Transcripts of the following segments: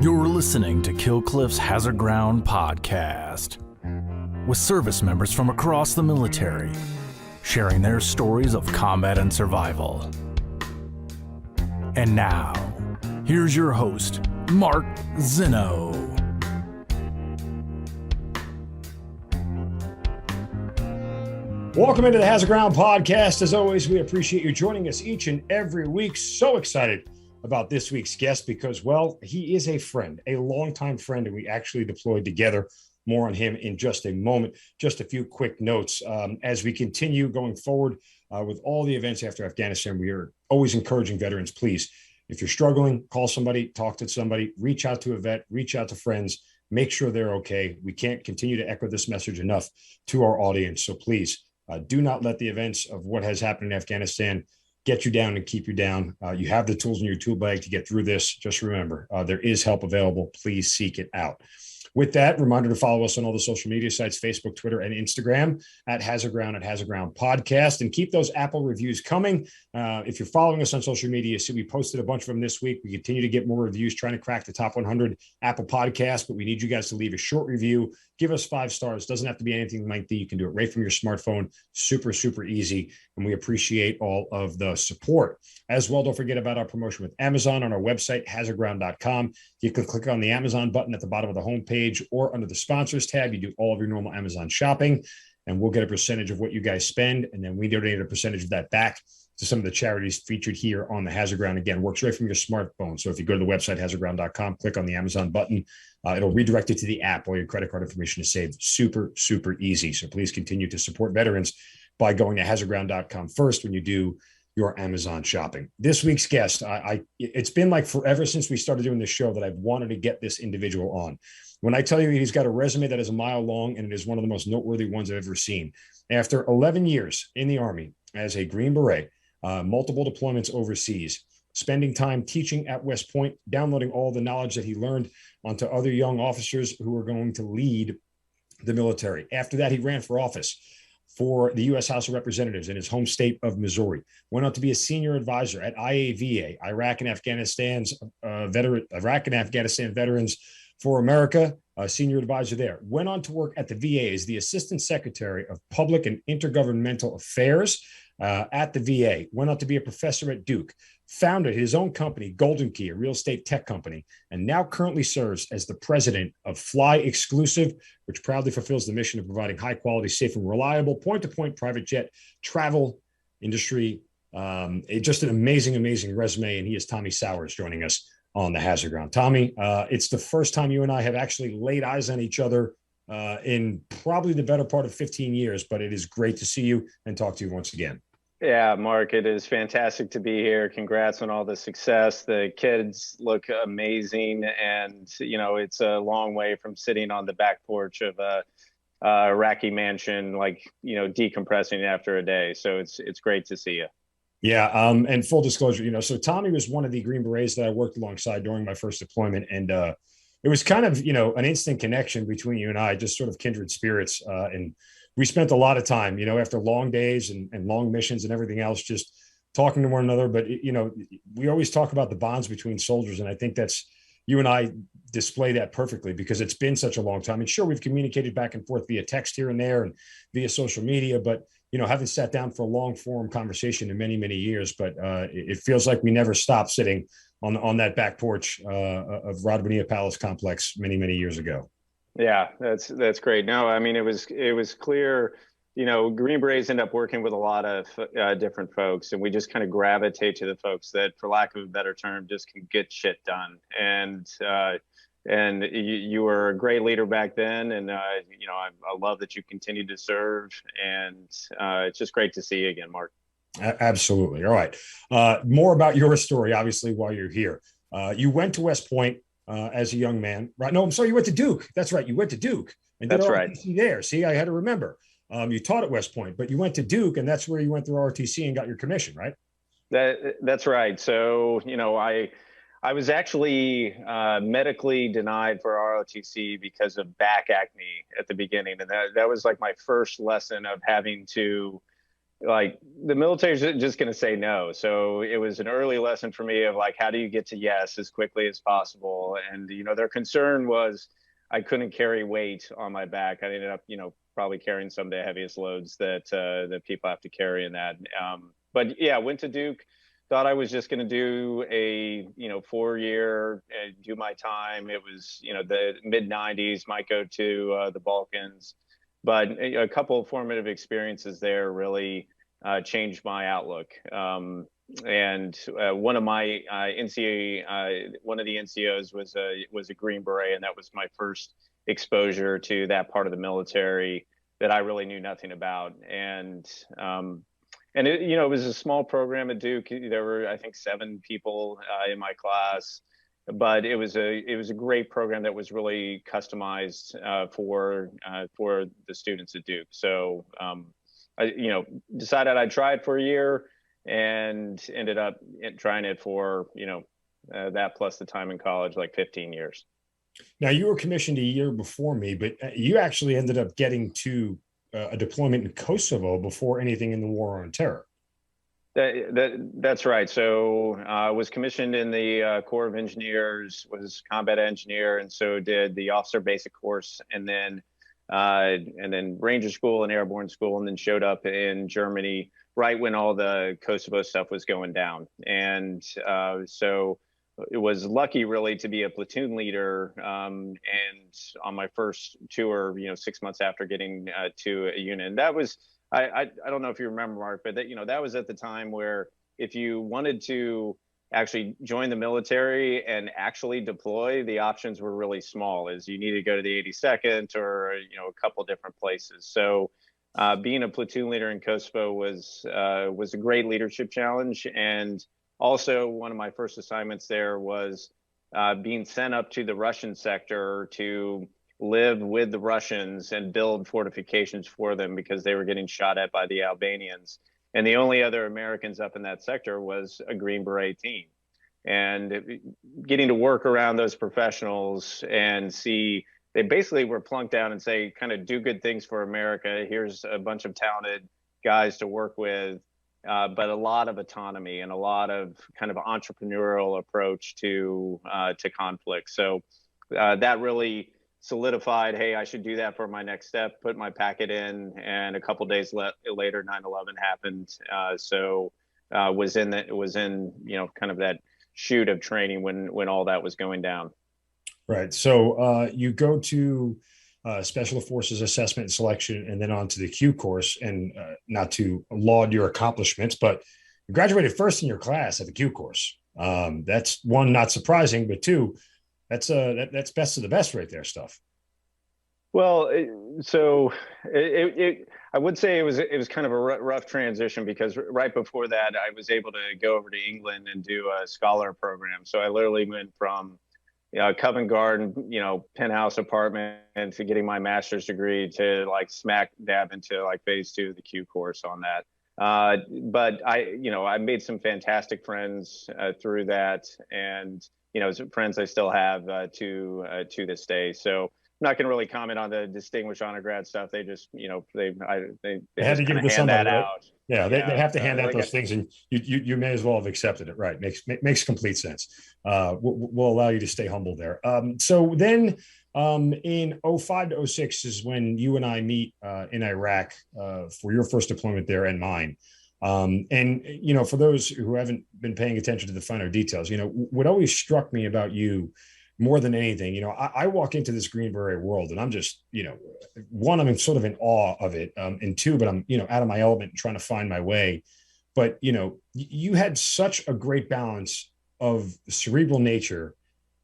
You're listening to Killcliff's Hazard Ground podcast, with service members from across the military sharing their stories of combat and survival. And now, here's your host, Mark Zinno. Welcome into the Hazard Ground podcast. As always, we appreciate you joining us each and every week. So excited about this week's guest because, well, he is a friend, a longtime friend, and we actually deployed together. More on him in just a moment. Just a few quick notes. As we continue going forward with all the events after Afghanistan, we are always encouraging veterans, please, if you're struggling, call somebody, talk to somebody, reach out to a vet, reach out to friends, make sure they're okay. We can't continue to echo this message enough to our audience. So please do not let the events of what has happened in Afghanistan get you down and keep you down. You have the tools in your tool bag to get through this. Just remember, there is help available. Please seek it out. With that, reminder to follow us on all the social media sites, Facebook, Twitter, and Instagram at Hazard Ground Podcast, and keep those Apple reviews coming. If you're following us on social media, see we posted a bunch of them this week. We continue to get more reviews, trying to crack the top 100 Apple podcasts, but we need you guys to leave a short review. Give us 5 stars. Doesn't have to be anything lengthy. You can do it right from your smartphone. Super, super easy. And we appreciate all of the support. As well, don't forget about our promotion with Amazon on our website, hazardground.com. You can click on the Amazon button at the bottom of the homepage or under the sponsors tab. You do all of your normal Amazon shopping, and we'll get a percentage of what you guys spend. And then we donate a percentage of that back to some of the charities featured here on the Hazard Ground. Again, works right from your smartphone. So if you go to the website, hazardground.com, click on the Amazon button, it'll redirect you to the app. All your credit card information is saved. Super, super easy. So please continue to support veterans by going to hazardground.com first when you do your Amazon shopping. This week's guest, it's been like forever since we started doing this show that I've wanted to get this individual on. When I tell you he's got a resume that is a mile long, and it is one of the most noteworthy ones I've ever seen. After 11 years in the Army as a Green Beret, multiple deployments overseas, spending time teaching at West Point, downloading all the knowledge that he learned onto other young officers who are going to lead the military. After that, he ran for office for the U.S. House of Representatives in his home state of Missouri. Went on to be a senior advisor at IAVA, Iraq and Afghanistan Veterans for America, a senior advisor there. Went on to work at the VA as the Assistant Secretary of Public and Intergovernmental Affairs at the VA. Went on to be a professor at Duke. Founded his own company, Golden Key, a real estate tech company, and now currently serves as the president of Fly Exclusive, which proudly fulfills the mission of providing high quality, safe, and reliable point-to-point private jet travel industry. Just an amazing, amazing resume. And he is Tommy Sowers joining us on the Hazard Ground. Tommy, it's the first time you and I have actually laid eyes on each other in probably the better part of 15 years, but it is great to see you and talk to you once again. Yeah, Mark, it is fantastic to be here. Congrats on all the success. The kids look amazing. And, you know, it's a long way from sitting on the back porch of a Iraqi mansion, like, you know, decompressing after a day. So it's great to see you. Yeah. And full disclosure, you know, so Tommy was one of the Green Berets that I worked alongside during my first deployment. And it was kind of, you know, an instant connection between you and I, just sort of kindred spirits. And we spent a lot of time, you know, after long days and long missions and everything else, just talking to one another. But, you know, we always talk about the bonds between soldiers. And I think that's, you and I display that perfectly because it's been such a long time. And sure, we've communicated back and forth via text here and there and via social media, but, you know, haven't sat down for a long form conversation in many, many years. But it feels like we never stopped sitting on that back porch of Rod Bonilla Palace Complex many, many years ago. Yeah, that's great. No, I mean, it was clear, you know, Green Berets end up working with a lot of different folks, and we just kind of gravitate to the folks that, for lack of a better term, just can get shit done. And you were a great leader back then, and you know, I love that you continue to serve, and it's just great to see you again, Mark. Absolutely. All right. More about your story, obviously, while you're here. You went to West Point as a young man, right? No, I'm sorry. You went to Duke. That's right. You went to Duke. And that's right. There. See, I had to remember. You taught at West Point, but you went to Duke, and that's where you went through ROTC and got your commission, right? That's right. So, you know, I was actually medically denied for ROTC because of back acne at the beginning. And that was like my first lesson of having to like the military's just going to say no. So it was an early lesson for me of like, how do you get to yes as quickly as possible? And, their concern was I couldn't carry weight on my back. I ended up, probably carrying some of the heaviest loads that people have to carry in that. But yeah, went to Duke, thought I was just going to do a, 4-year, do my time. It was, the mid 90s, might go to the Balkans, but a couple of formative experiences there really changed my outlook. And one of my one of the NCOs was a Green Beret, and that was my first exposure to that part of the military that I really knew nothing about. And it was a small program at Duke. There were, I think, 7 people in my class, but it was a great program that was really customized for the students at Duke. So I decided I'd try it for a year and ended up trying it for that plus the time in college, like 15 years. Now, you were commissioned a year before me, but you actually ended up getting to a deployment in Kosovo before anything in the war on terror. That's right. So I was commissioned in the Corps of Engineers, was combat engineer, and so did the officer basic course, and then Ranger School and Airborne School, and then showed up in Germany right when all the Kosovo stuff was going down. And so it was lucky really to be a platoon leader. And on my first tour, 6 months after getting to a unit, and that was, I don't know if you remember, Mark, but that was at the time where if you wanted to actually join the military and actually deploy, the options were really small, as you needed to go to the 82nd or, a couple different places. So being a platoon leader in Kosovo was a great leadership challenge. And also one of my first assignments there was being sent up to the Russian sector to live with the Russians and build fortifications for them because they were getting shot at by the Albanians. And the only other Americans up in that sector was a Green Beret team. And getting to work around those professionals and see, they basically were plunked down and say, kind of do good things for America. Here's a bunch of talented guys to work with, but a lot of autonomy and a lot of kind of entrepreneurial approach to conflict. So that really solidified, hey, I should do that for my next step, put my packet in, and a couple days later, 9/11 happened. So was in kind of that chute of training when all that was going down. Right. So you go to Special Forces Assessment and Selection, and then on to the Q course. And not to laud your accomplishments, but you graduated first in your class at the Q course. That's one, not surprising, but two, that's best of the best right there stuff. Well, I would say it was kind of a rough transition, because right before that, I was able to go over to England and do a scholar program. So I literally went from Covent Garden, penthouse apartment, and to getting my master's degree to like smack dab into like phase 2 of the Q course on that. But I made some fantastic friends through that, and friends I still have to this day. So I'm not going to really comment on the distinguished honor grad stuff. They just, they had to give it to somebody, right? out. Yeah, they have to hand out those things, and you may as well have accepted it, right? Makes complete sense. We'll allow you to stay humble there. So then in 05 to 06 is when you and I meet in Iraq for your first deployment there and mine. And for those who haven't been paying attention to the finer details, what always struck me about you more than anything, I walk into this Green Beret world and I'm just, one, I'm sort of in awe of it. And two, but I'm, out of my element and trying to find my way. But, you had such a great balance of cerebral nature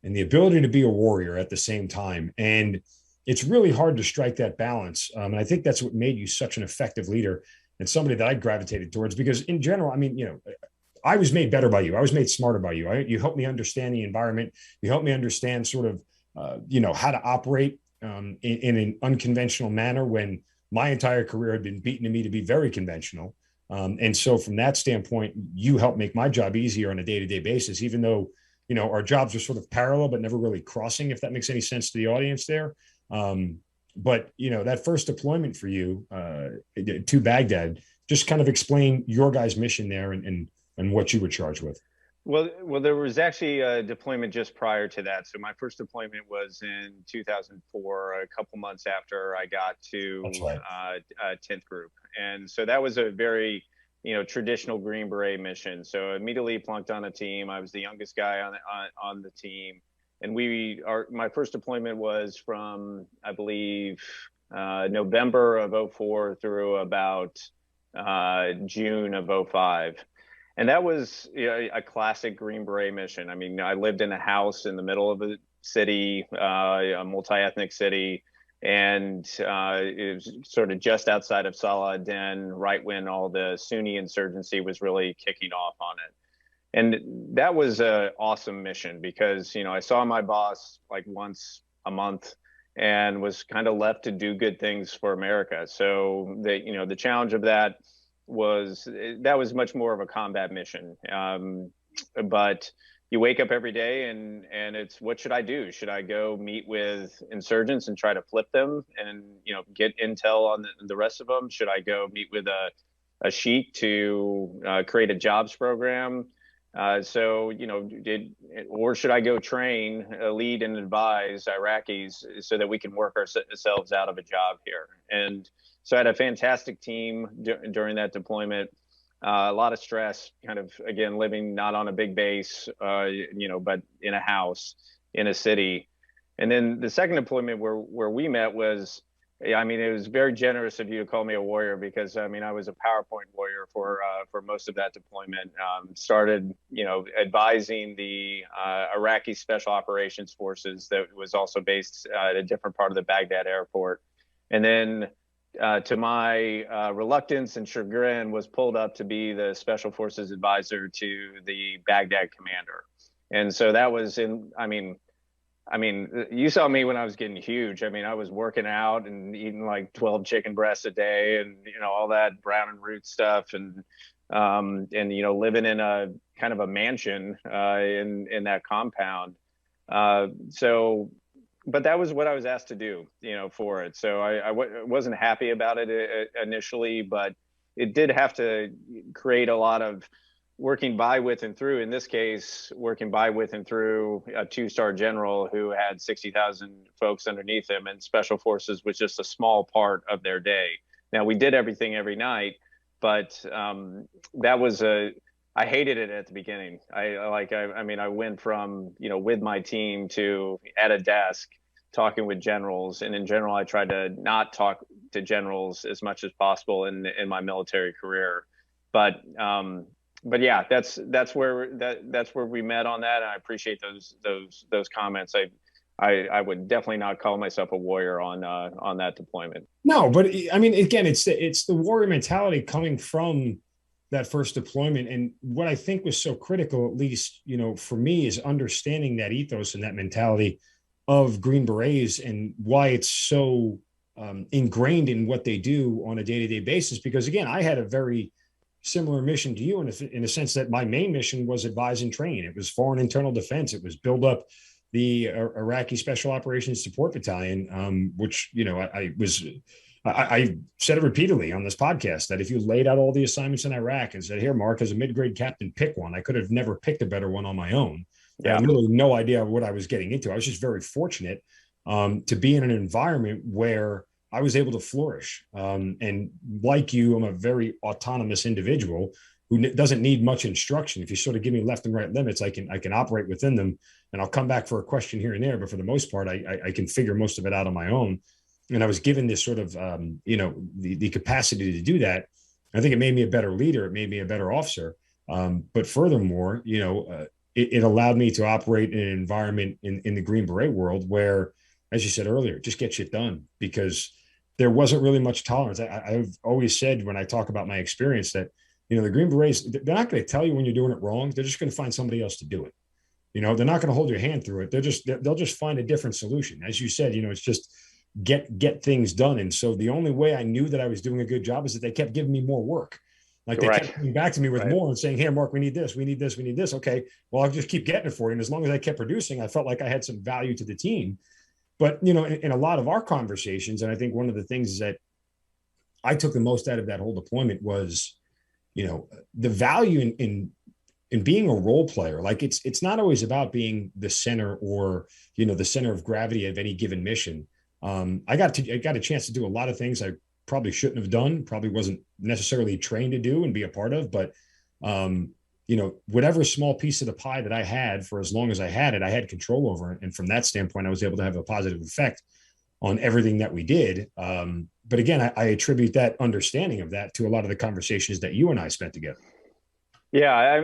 and the ability to be a warrior at the same time. And it's really hard to strike that balance. And I think that's what made you such an effective leader and somebody that I gravitated towards, because in general, I mean, I was made better by you. I was made smarter by you. You helped me understand the environment. You helped me understand sort of, how to operate in an unconventional manner when my entire career had been beaten to me to be very conventional. And so from that standpoint, you helped make my job easier on a day-to-day basis, even though, our jobs are sort of parallel, but never really crossing, if that makes any sense to the audience there. But, that first deployment for you to Baghdad, just kind of explain your guys' mission there and what you were charged with. Well, there was actually a deployment just prior to that. So my first deployment was in 2004, a couple months after I got to That's right. 10th Group, and so that was a very traditional Green Beret mission. So immediately plunked on a team. I was the youngest guy on the team, and my first deployment was from, I believe, November of 04 through about June of 05. And that was a classic Green Beret mission. I mean, I lived in a house in the middle of a city, a multi-ethnic city, and it was sort of just outside of Salah ad-Din, right when all the Sunni insurgency was really kicking off on it. And that was an awesome mission because, I saw my boss like once a month and was kind of left to do good things for America. So the challenge of that was much more of a combat mission. But you wake up every day and it's, what should I do? Should I go meet with insurgents and try to flip them and, get intel on the rest of them? Should I go meet with a sheik to create a jobs program? Or should I go train, lead and advise Iraqis so that we can work ourselves out of a job here? And so I had a fantastic team during that deployment. A lot of stress, kind of, again, living not on a big base, but in a house in a city. And then the second deployment where we met was, it was very generous of you to call me a warrior because, I was a PowerPoint warrior for most of that deployment. Started, advising the Iraqi Special Operations Forces that was also based at a different part of the Baghdad airport. And then to my reluctance and chagrin, was pulled up to be the Special Forces advisor to the Baghdad commander. And so that was you saw me when I was getting huge. I was working out and eating like 12 chicken breasts a day and, all that brown and root stuff and living in a kind of a mansion in that compound. But that was what I was asked to do, for it. So I wasn't happy about it initially, but it did have to create a lot of working by, with, and through. In this case, working by, with, and through a 2-star general who had 60,000 folks underneath him, and Special Forces was just a small part of their day. Now, we did everything every night, but that was I hated it at the beginning. I went from, with my team to at a desk talking with generals. And in general, I tried to not talk to generals as much as possible in my military career. But yeah, that's where we met on that. And I appreciate those comments. I would definitely not call myself a warrior on that deployment. No, but again, it's the warrior mentality coming from that first deployment. And what I think was so critical, at least, for me, is understanding that ethos and that mentality of Green Berets and why it's so ingrained in what they do on a day-to-day basis. Because again, I had a very similar mission to you in a sense that my main mission was advise and train. It was foreign internal defense. It was build up the Iraqi Special Operations Support Battalion, which, I said it repeatedly on this podcast that if you laid out all the assignments in Iraq and said, here, Mark, as a mid-grade captain, pick one, I could have never picked a better one on my own. Yeah. I had really no idea what I was getting into. I was just very fortunate to be in an environment where I was able to flourish. And like you, I'm a very autonomous individual who doesn't need much instruction. If you sort of give me left and right limits, I can operate within them, and I'll come back for a question here and there. But for the most part, I can figure most of it out on my own. And I was given this sort of, the capacity to do that. I think it made me a better leader. It made me a better officer. But furthermore, it allowed me to operate in an environment in the Green Beret world where, as you said earlier, just get shit done, because there wasn't really much tolerance. I've always said when I talk about my experience that, the Green Berets, they're not going to tell you when you're doing it wrong. They're just going to find somebody else to do it. They're not going to hold your hand through it. They'll just find a different solution. As you said, it's just get things done. And so the only way I knew that I was doing a good job is that they kept giving me more work. Like they kept coming back to me with more and saying, hey, Mark, we need this, we need this, we need this. Okay, well, I'll just keep getting it for you. And as long as I kept producing, I felt like I had some value to the team. But, in a lot of our conversations, and I think one of the things is that I took the most out of that whole deployment was, the value in being a role player. Like it's not always about being the center or, the center of gravity of any given mission. I got a chance to do a lot of things I probably shouldn't have done, probably wasn't necessarily trained to do and be a part of, but whatever small piece of the pie that I had for as long as I had it, I had control over it. And from that standpoint, I was able to have a positive effect on everything that we did. But again, I attribute that understanding of that to a lot of the conversations that you and I spent together. Yeah,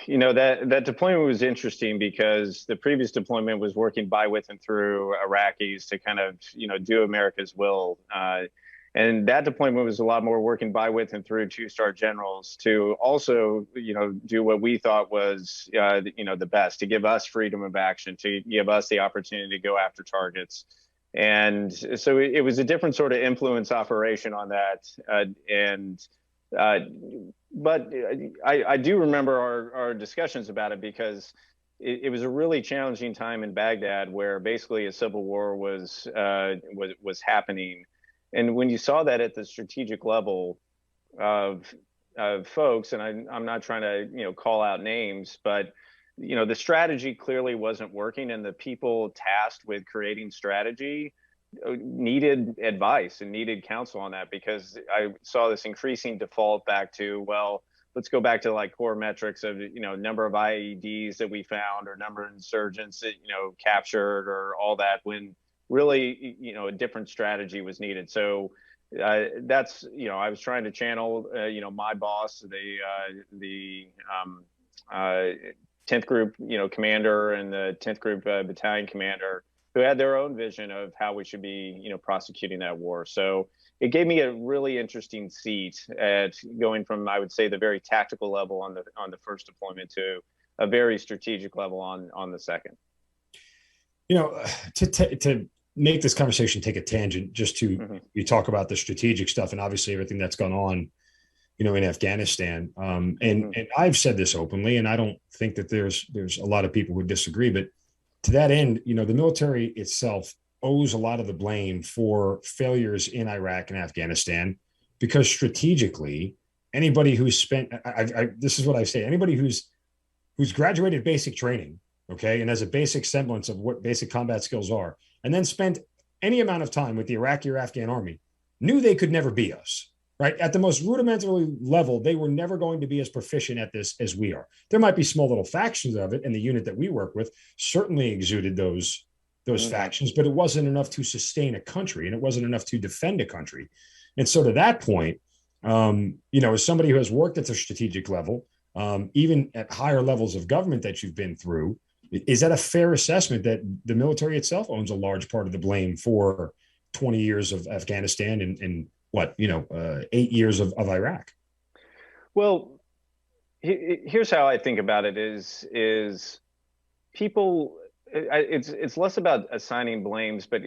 that deployment was interesting because the previous deployment was working by, with, and through Iraqis to kind of, do America's will. And that deployment was a lot more working by, with, and through two-star generals to also, do what we thought was, the best, to give us freedom of action, to give us the opportunity to go after targets. And so it was a different sort of influence operation on that. But I do remember our discussions about it because it was a really challenging time in Baghdad where basically a civil war was happening. And when you saw that at the strategic level of folks, and I'm not trying to, call out names, but, the strategy clearly wasn't working, and the people tasked with creating strategy needed advice and needed counsel on that, because I saw this increasing default back to, well, let's go back to like core metrics of, number of IEDs that we found or number of insurgents that, captured or all that, when really, a different strategy was needed. So that's, I was trying to channel, my boss, the 10th Group, commander, and the 10th Group battalion commander, who had their own vision of how we should be, prosecuting that war. So it gave me a really interesting seat at going from, I would say, the very tactical level on the first deployment to a very strategic level on the second. To make this conversation take a tangent, just to you talk about the strategic stuff and obviously everything that's gone on, in Afghanistan. And I've said this openly, and I don't think that there's a lot of people who disagree, but to that end, the military itself owes a lot of the blame for failures in Iraq and Afghanistan, because strategically, anybody who's spent, this is what I say, anybody who's graduated basic training, okay, and has a basic semblance of what basic combat skills are, and then spent any amount of time with the Iraqi or Afghan army, knew they could never be us. Right? At the most rudimentary level, they were never going to be as proficient at this as we are. There might be small little factions of it, and the unit that we work with certainly exuded those factions, but it wasn't enough to sustain a country, and it wasn't enough to defend a country. And so to that point, as somebody who has worked at the strategic level, even at higher levels of government that you've been through, is that a fair assessment that the military itself owns a large part of the blame for 20 years of Afghanistan and 8 years of Iraq? Well, here's how I think about it is people, it's less about assigning blames, but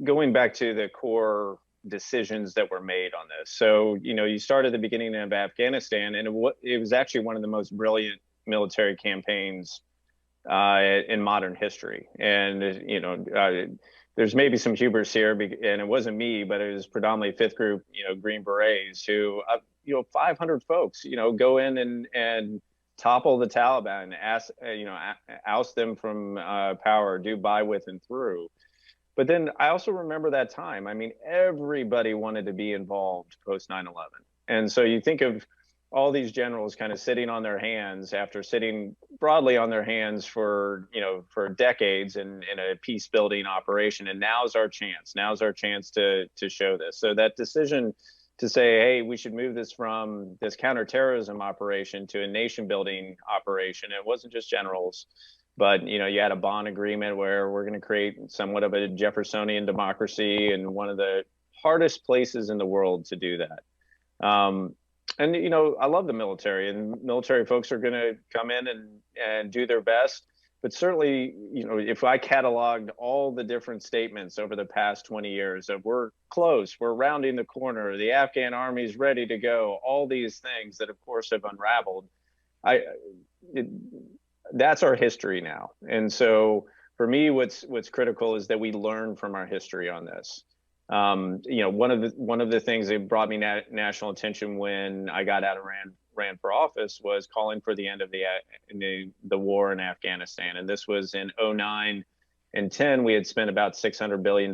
going back to the core decisions that were made on this. So, you start at the beginning of Afghanistan, and it was actually one of the most brilliant military campaigns in modern history. And, there's maybe some hubris here, and it wasn't me, but it was predominantly 5th Group, Green Berets who, 500 folks, go in and topple the Taliban, oust them from power, do by, with, and through. But then I also remember that time. I mean, everybody wanted to be involved post 9/11. And so you think of all these generals kind of sitting on their hands after sitting broadly on their hands for decades in a peace building operation. And now's our chance to show this. So that decision to say, hey, we should move this from this counterterrorism operation to a nation building operation. It wasn't just generals, but, you had a bond agreement where we're going to create somewhat of a Jeffersonian democracy in one of the hardest places in the world to do that. And, I love the military, and military folks are going to come in and do their best. But certainly, if I cataloged all the different statements over the past 20 years of we're close, we're rounding the corner, the Afghan army's ready to go, all these things that, of course, have unraveled, that's our history now. And so for me, what's critical is that we learn from our history on this. One of the things that brought me national attention when I got out of ran for office was calling for the end of the war in Afghanistan. And this was in 09 and 10. We had spent about $600 billion.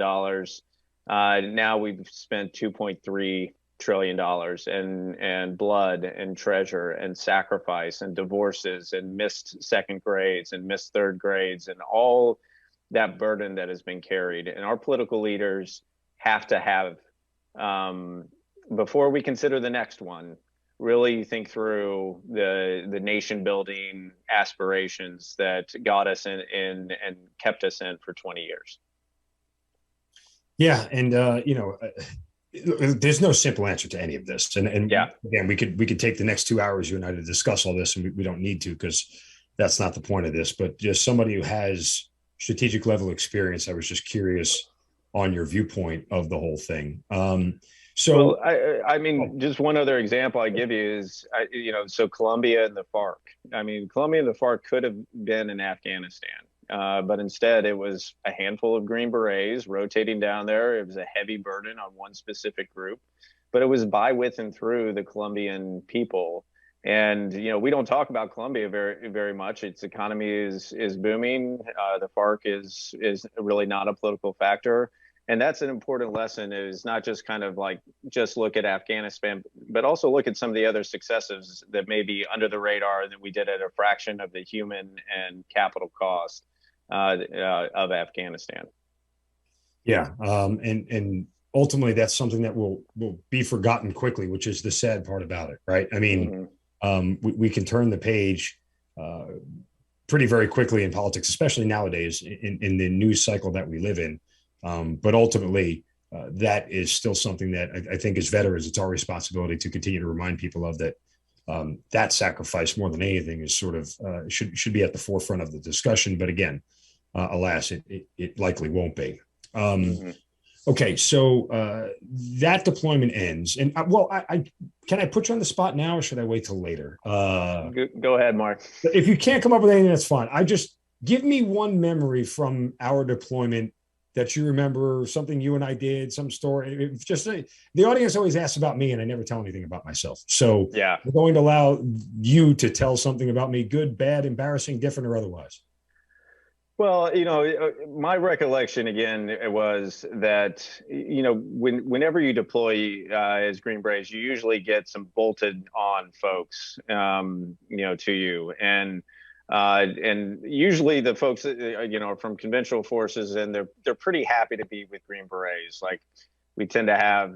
Now we've spent $2.3 trillion and blood and treasure and sacrifice and divorces and missed second grades and missed third grades and all that burden that has been carried. And our political leaders have to have, before we consider the next one, really think through the nation building aspirations that got us in and kept us in for 20 years. Yeah. And, there's no simple answer to any of this. And yeah, again, we could take the next 2 hours, you and I, to discuss all this, and we don't need to, because that's not the point of this. But just somebody who has strategic level experience, I was just curious on your viewpoint of the whole thing. Just one other example I give you is, so Colombia and the FARC. I mean, Colombia and the FARC could have been in Afghanistan. But instead, it was a handful of Green Berets rotating down there. It was a heavy burden on one specific group, but it was by, with, and through the Colombian people. And, we don't talk about Colombia very, very much. Its economy is booming. The FARC is really not a political factor. And that's an important lesson, is not just kind of like just look at Afghanistan, but also look at some of the other successes that may be under the radar that we did at a fraction of the human and capital cost of Afghanistan. Yeah. And ultimately that's something that will be forgotten quickly, which is the sad part about it. Right. I mean, we can turn the page pretty very quickly in politics, especially nowadays in the news cycle that we live in. But ultimately, that is still something that I think as veterans, it's our responsibility to continue to remind people of that. That sacrifice, more than anything, is sort of should be at the forefront of the discussion. But again, alas, it likely won't be. Okay, so that deployment ends, and I can I put you on the spot now, or should I wait till later? Go ahead, Mark. If you can't come up with anything, that's fine. Give me one memory from our deployment that you remember, something you and I did, some story. The audience always asks about me, and I never tell anything about myself. So yeah, we're going to allow you to tell something about me, good, bad, embarrassing, different, or otherwise. Well, my recollection again was that, whenever you deploy as Green Berets, you usually get some bolted on folks, to you. And usually the folks, are from conventional forces, and they're pretty happy to be with Green Berets. Like, we tend to have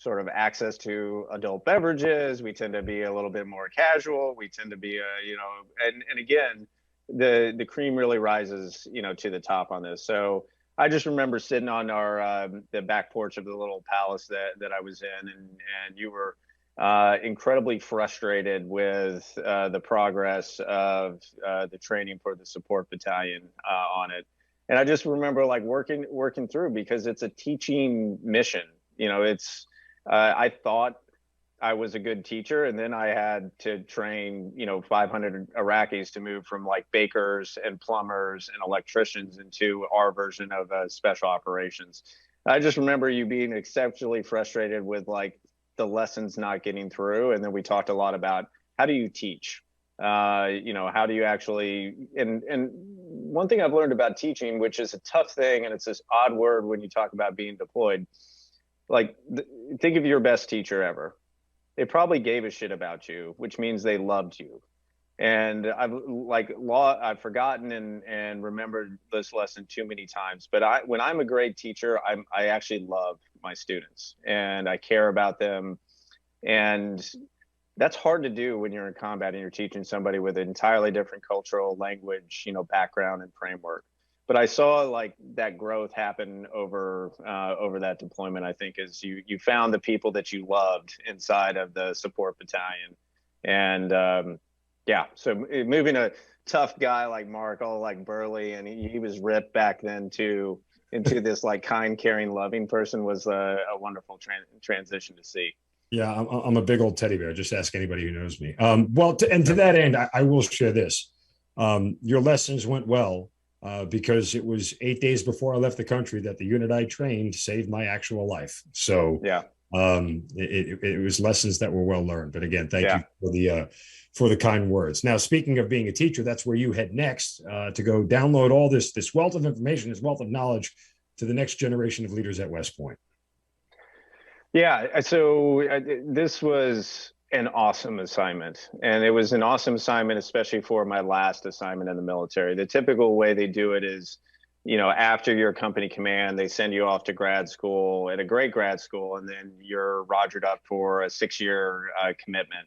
sort of access to adult beverages. We tend to be a little bit more casual. We tend to be, and again, the cream really rises, to the top on this. So I just remember sitting on the back porch of the little palace that I was in, and you were incredibly frustrated with the progress of the training for the support battalion on it. And I just remember like working through, because it's a teaching mission. I thought I was a good teacher, and then I had to train 500 Iraqis to move from like bakers and plumbers and electricians into our version of special operations. I just remember you being exceptionally frustrated with like the lessons not getting through. And then we talked a lot about, how do you teach? How do you actually, and one thing I've learned about teaching, which is a tough thing, and it's this odd word when you talk about being deployed, like think of your best teacher ever. They probably gave a shit about you, which means they loved you. And I've forgotten and remembered this lesson too many times. But when I'm a great teacher, I actually love my students, and I care about them. And that's hard to do when you're in combat and you're teaching somebody with an entirely different cultural language, background and framework. But I saw like that growth happen over that deployment, I think, as you found the people that you loved inside of the support battalion. And so moving a tough guy like Mark, all like burly, and he was ripped back then too, into this like kind, caring, loving person was a wonderful transition to see. Yeah, I'm a big old teddy bear. Just ask anybody who knows me. To that end, I will share this. Your lessons went well. because it was 8 days before I left the country that the unit I trained saved my actual life. So Yeah. It was lessons that were well learned. But again, thank Yeah. you for the kind words. Now, speaking of being a teacher, that's where you head next to go download all this wealth of information, this wealth of knowledge to the next generation of leaders at West Point. Yeah. So this was an awesome assignment. And it was an awesome assignment, especially for my last assignment in the military. The typical way they do it is, after your company command, they send you off to grad school at a great grad school, and then you're rogered up for a 6-year commitment.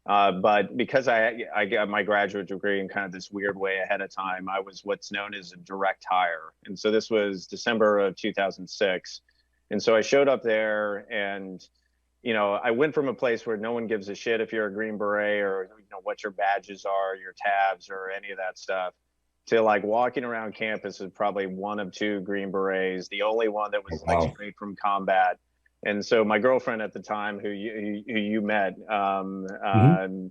But because I got my graduate degree in kind of this weird way ahead of time, I was what's known as a direct hire. And so this was December of 2006. And so I showed up there, and I went from a place where no one gives a shit if you're a Green Beret or what your badges are, your tabs, or any of that stuff, to like walking around campus as probably one of 2 Green Berets, the only one that was like straight from combat. And so my girlfriend at the time, who you met, and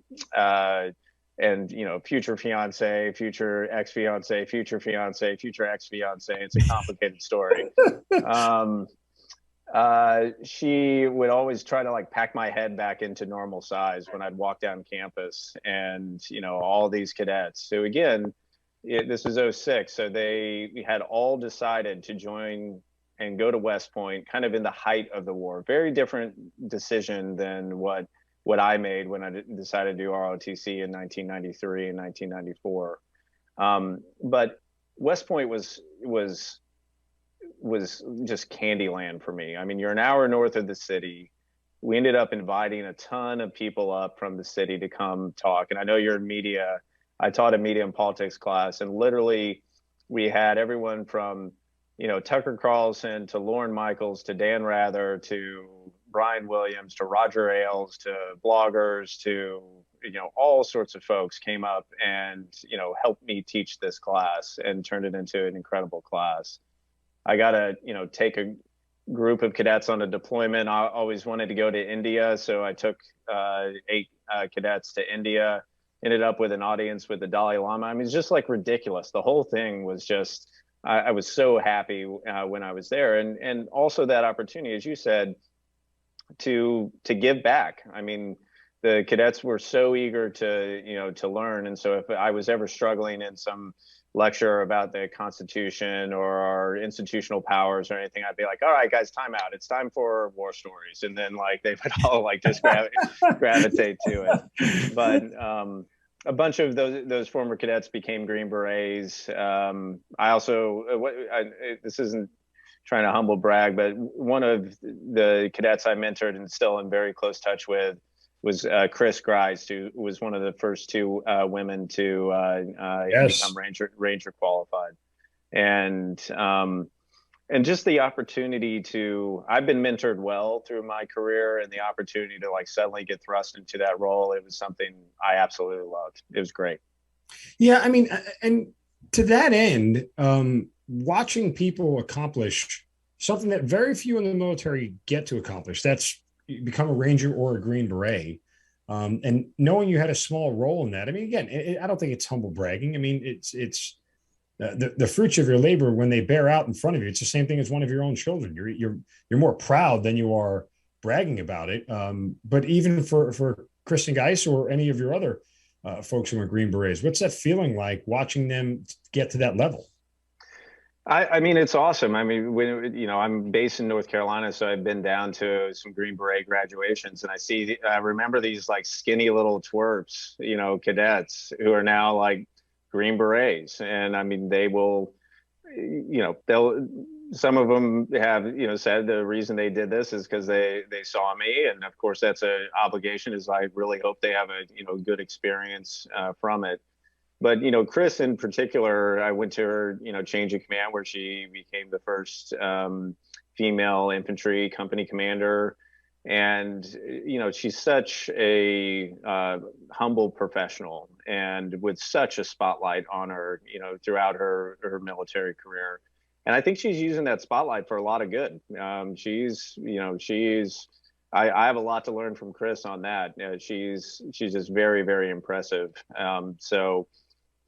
future fiance, future ex-fiance, future fiance, future ex-fiance, it's a complicated story. She would always try to like pack my head back into normal size when I'd walk down campus, and all these cadets. So again, this was 06, so they had all decided to join and go to West Point kind of in the height of the war. Very different decision than what I made when I decided to do ROTC in 1993 and 1994. But West Point was just Candyland for me. I mean, you're an hour north of the city. We ended up inviting a ton of people up from the city to come talk. And I know you're in media. I taught a media and politics class, and literally we had everyone from, Tucker Carlson to Lorne Michaels to Dan Rather to Brian Williams to Roger Ailes to bloggers to, all sorts of folks came up and, helped me teach this class and turned it into an incredible class. I got to, take a group of cadets on a deployment. I always wanted to go to India, so I took 8 cadets to India, ended up with an audience with the Dalai Lama. I mean, it's just like ridiculous. The whole thing was just, I was so happy when I was there. And also that opportunity, as you said, to give back. I mean, the cadets were so eager to learn. And so if I was ever struggling in some lecture about the Constitution or our institutional powers or anything, I'd be like, all right, guys, time out. It's time for war stories. And then like they would all like just gravitate to it. But a bunch of those former cadets became Green Berets. I also, this isn't trying to humble brag, but one of the cadets I mentored and still in very close touch with was Chris Grice, who was one of the first 2 women to become Ranger qualified. And just the opportunity I've been mentored well through my career, and the opportunity to like suddenly get thrust into that role, it was something I absolutely loved. It was great. Yeah, I mean, and to that end, watching people accomplish something that very few in the military get to accomplish, that's become a Ranger or a Green Beret, and knowing you had a small role in that. I mean, again, I don't think it's humble bragging. I mean, it's the fruits of your labor when they bear out in front of you. It's the same thing as one of your own children. You're more proud than you are bragging about it. But even for Kristen Geis or any of your other folks who are Green Berets, what's that feeling like watching them get to that level? I mean, it's awesome. I mean, when I'm based in North Carolina, so I've been down to some Green Beret graduations, and I remember these like skinny little twerps, cadets who are now like Green Berets. And I mean, they will, some of them have, said the reason they did this is because they saw me. And of course, that's an obligation, is I really hope they have a, good experience from it. But, Chris in particular, I went to her, change of command, where she became the first female infantry company commander. And, she's such a humble professional, and with such a spotlight on her, throughout her military career. And I think she's using that spotlight for a lot of good. I have a lot to learn from Chris on that. She's just very, very impressive.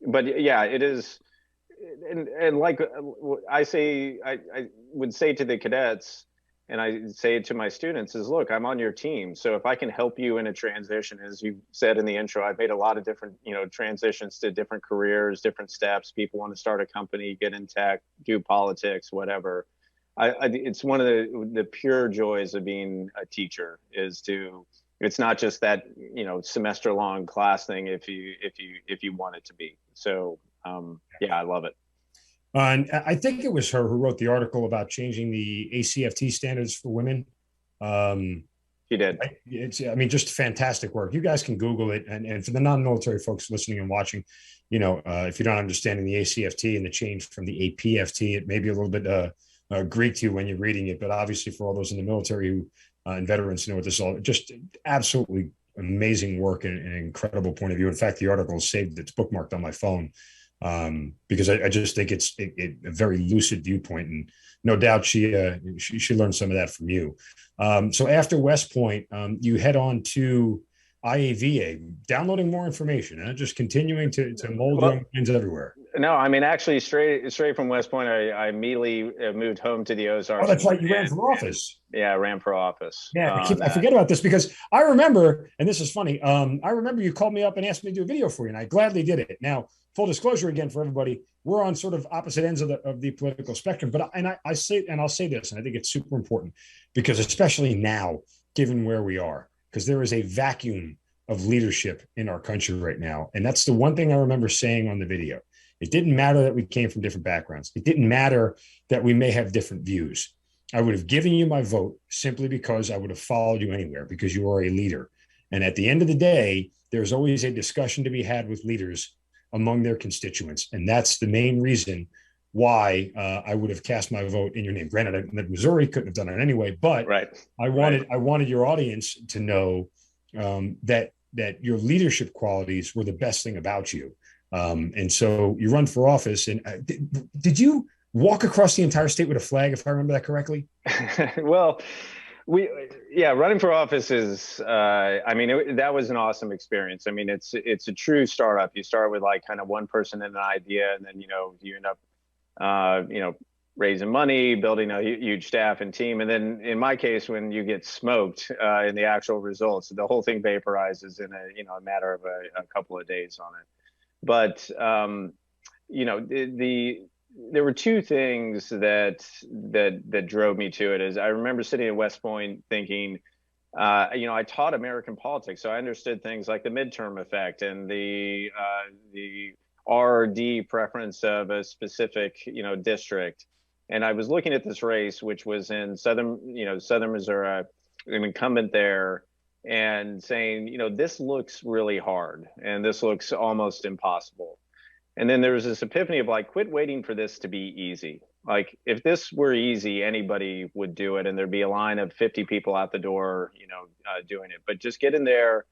But yeah, it is and like I would say to the cadets, and I say it to my students is, look, I'm on your team. So if I can help you in a transition, as you said in the intro, I've made a lot of different, transitions to different careers, different steps. People want to start a company, get in tech, do politics, whatever. It's one of the pure joys of being a teacher it's not just that, semester long class thing if you want it to be. So yeah, I love it. And I think it was her who wrote the article about changing the ACFT standards for women. She did. I mean, just fantastic work. You guys can Google it. And for the non-military folks listening and watching, if you're not understanding the ACFT and the change from the APFT, it may be a little bit Greek to you when you're reading it. But obviously, for all those in the military who and veterans know what this is all, just absolutely amazing work and an incredible point of view. In fact, the article is saved, it's bookmarked on my phone. Because I just think it's a very lucid viewpoint, and no doubt she learned some of that from you. So after West Point, you head on to IAVA, downloading more information, and just continuing to mold your minds everywhere. No, I mean, actually, straight from West Point, I immediately moved home to the Ozarks. Oh, that's right. You ran for office. Yeah, I ran for office. Yeah, I forget about this because I remember, and this is funny. I remember you called me up and asked me to do a video for you, and I gladly did it. Now, full disclosure again for everybody, we're on sort of opposite ends of the political spectrum. But I'll say this, and I think it's super important because especially now, given where we are, because there is a vacuum of leadership in our country right now, and that's the one thing I remember saying on the video. It didn't matter that we came from different backgrounds. It didn't matter that we may have different views. I would have given you my vote simply because I would have followed you anywhere because you are a leader. And at the end of the day, there's always a discussion to be had with leaders among their constituents. And that's the main reason why I would have cast my vote in your name. Granted, Missouri couldn't have done it anyway, but right. I wanted your audience to know that your leadership qualities were the best thing about you. And so you run for office. And did you walk across the entire state with a flag, if I remember that correctly? Well, running for office is, that was an awesome experience. I mean, it's a true startup. You start with like kind of one person and an idea, and then, you end up, raising money, building a huge staff and team. And then in my case, when you get smoked in the actual results, the whole thing vaporizes in a matter of a couple of days on it. But, there were two things that drove me to it. Is I remember sitting at West Point thinking, I taught American politics, so I understood things like the midterm effect and the RD preference of a specific, district. And I was looking at this race, which was in southern Missouri, an incumbent there, and saying, this looks really hard and this looks almost impossible. And then there was this epiphany of like, quit waiting for this to be easy. Like if this were easy, anybody would do it. And there'd be a line of 50 people out the door, doing it. But just get in there,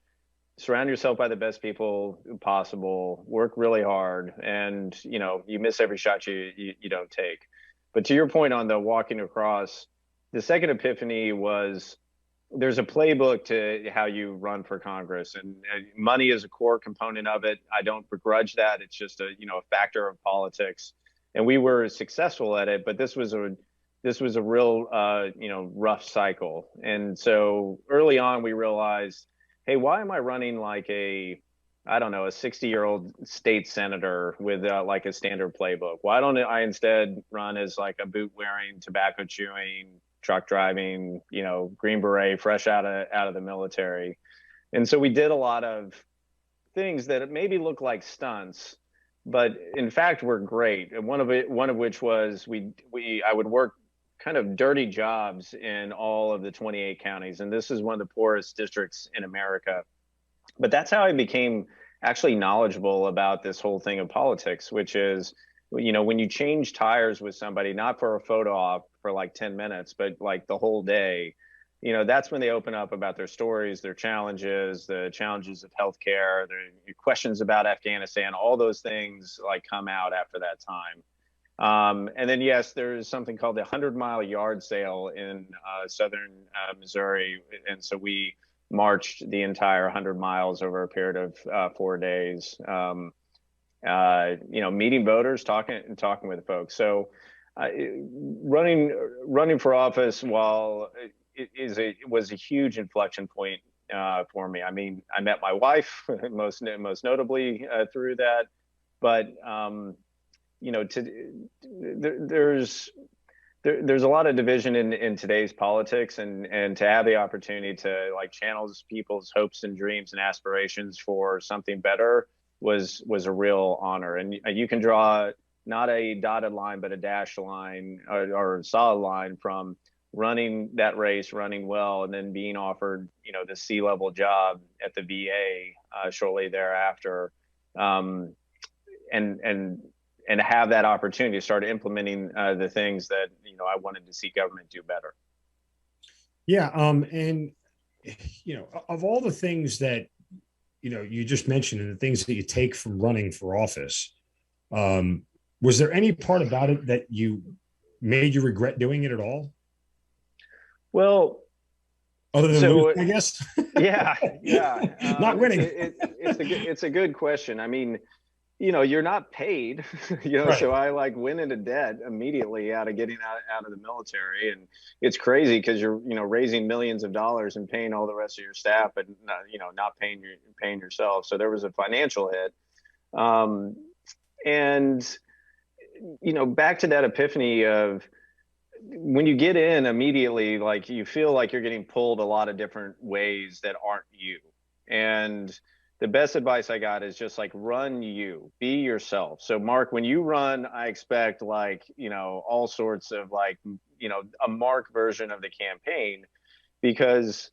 surround yourself by the best people possible, work really hard. And, you miss every shot you don't take. But to your point on the walking across, the second epiphany was there's a playbook to how you run for Congress, and money is a core component of it. I don't begrudge that. It's just a factor of politics, and we were successful at it. But this was a real rough cycle. And so early on, we realized, hey, why am I running like a 60-year-old state senator with like a standard playbook? Why don't I instead run as like a boot wearing, tobacco chewing, truck driving, Green Beret, fresh out of the military? And so we did a lot of things that maybe look like stunts, but in fact were great. And one of which was I would work kind of dirty jobs in all of the 28 counties. And this is one of the poorest districts in America. But that's how I became actually knowledgeable about this whole thing of politics, which is, when you change tires with somebody, not for a photo op for like 10 minutes, but like the whole day, that's when they open up about their stories, their challenges, the challenges of healthcare, their questions about Afghanistan, all those things like come out after that time. And then, yes, there's something called the 100-mile yard sale in southern Missouri. And so we marched the entire 100 miles over a period of 4 days. meeting voters, talking with folks. So running for office, while it was a huge inflection point for me. I mean, I met my wife most notably through that, but there's a lot of division in today's politics, and to have the opportunity to like channel people's hopes and dreams and aspirations for something better was a real honor. And you can draw not a dotted line, but a dashed line or a solid line from running that race, running well, and then being offered, the C-level job at the VA shortly thereafter, and have that opportunity to start implementing the things that I wanted to see government do better. Yeah, and of all the things that you just mentioned and the things that you take from running for office, was there any part about it that you made you regret doing it at all? Well, other than losing, I guess. Yeah. Not winning. It's a good question. I mean, you're not paid, right. So I went into debt immediately out of getting out of the military. And it's crazy because you're, raising millions of dollars and paying all the rest of your staff, but not paying yourself. So there was a financial hit. And, back to that epiphany of when you get in immediately, you feel like you're getting pulled a lot of different ways that aren't you. And the best advice I got is just run you, be yourself. So Mark, when you run, I expect all sorts of a Mark version of the campaign, because,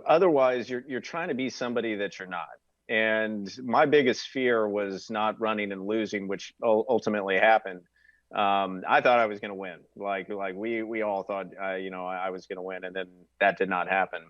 otherwise you're trying to be somebody that you're not. And my biggest fear was not running and losing, which ultimately happened. I thought I was going to win. We all thought, I was going to win, and then that did not happen.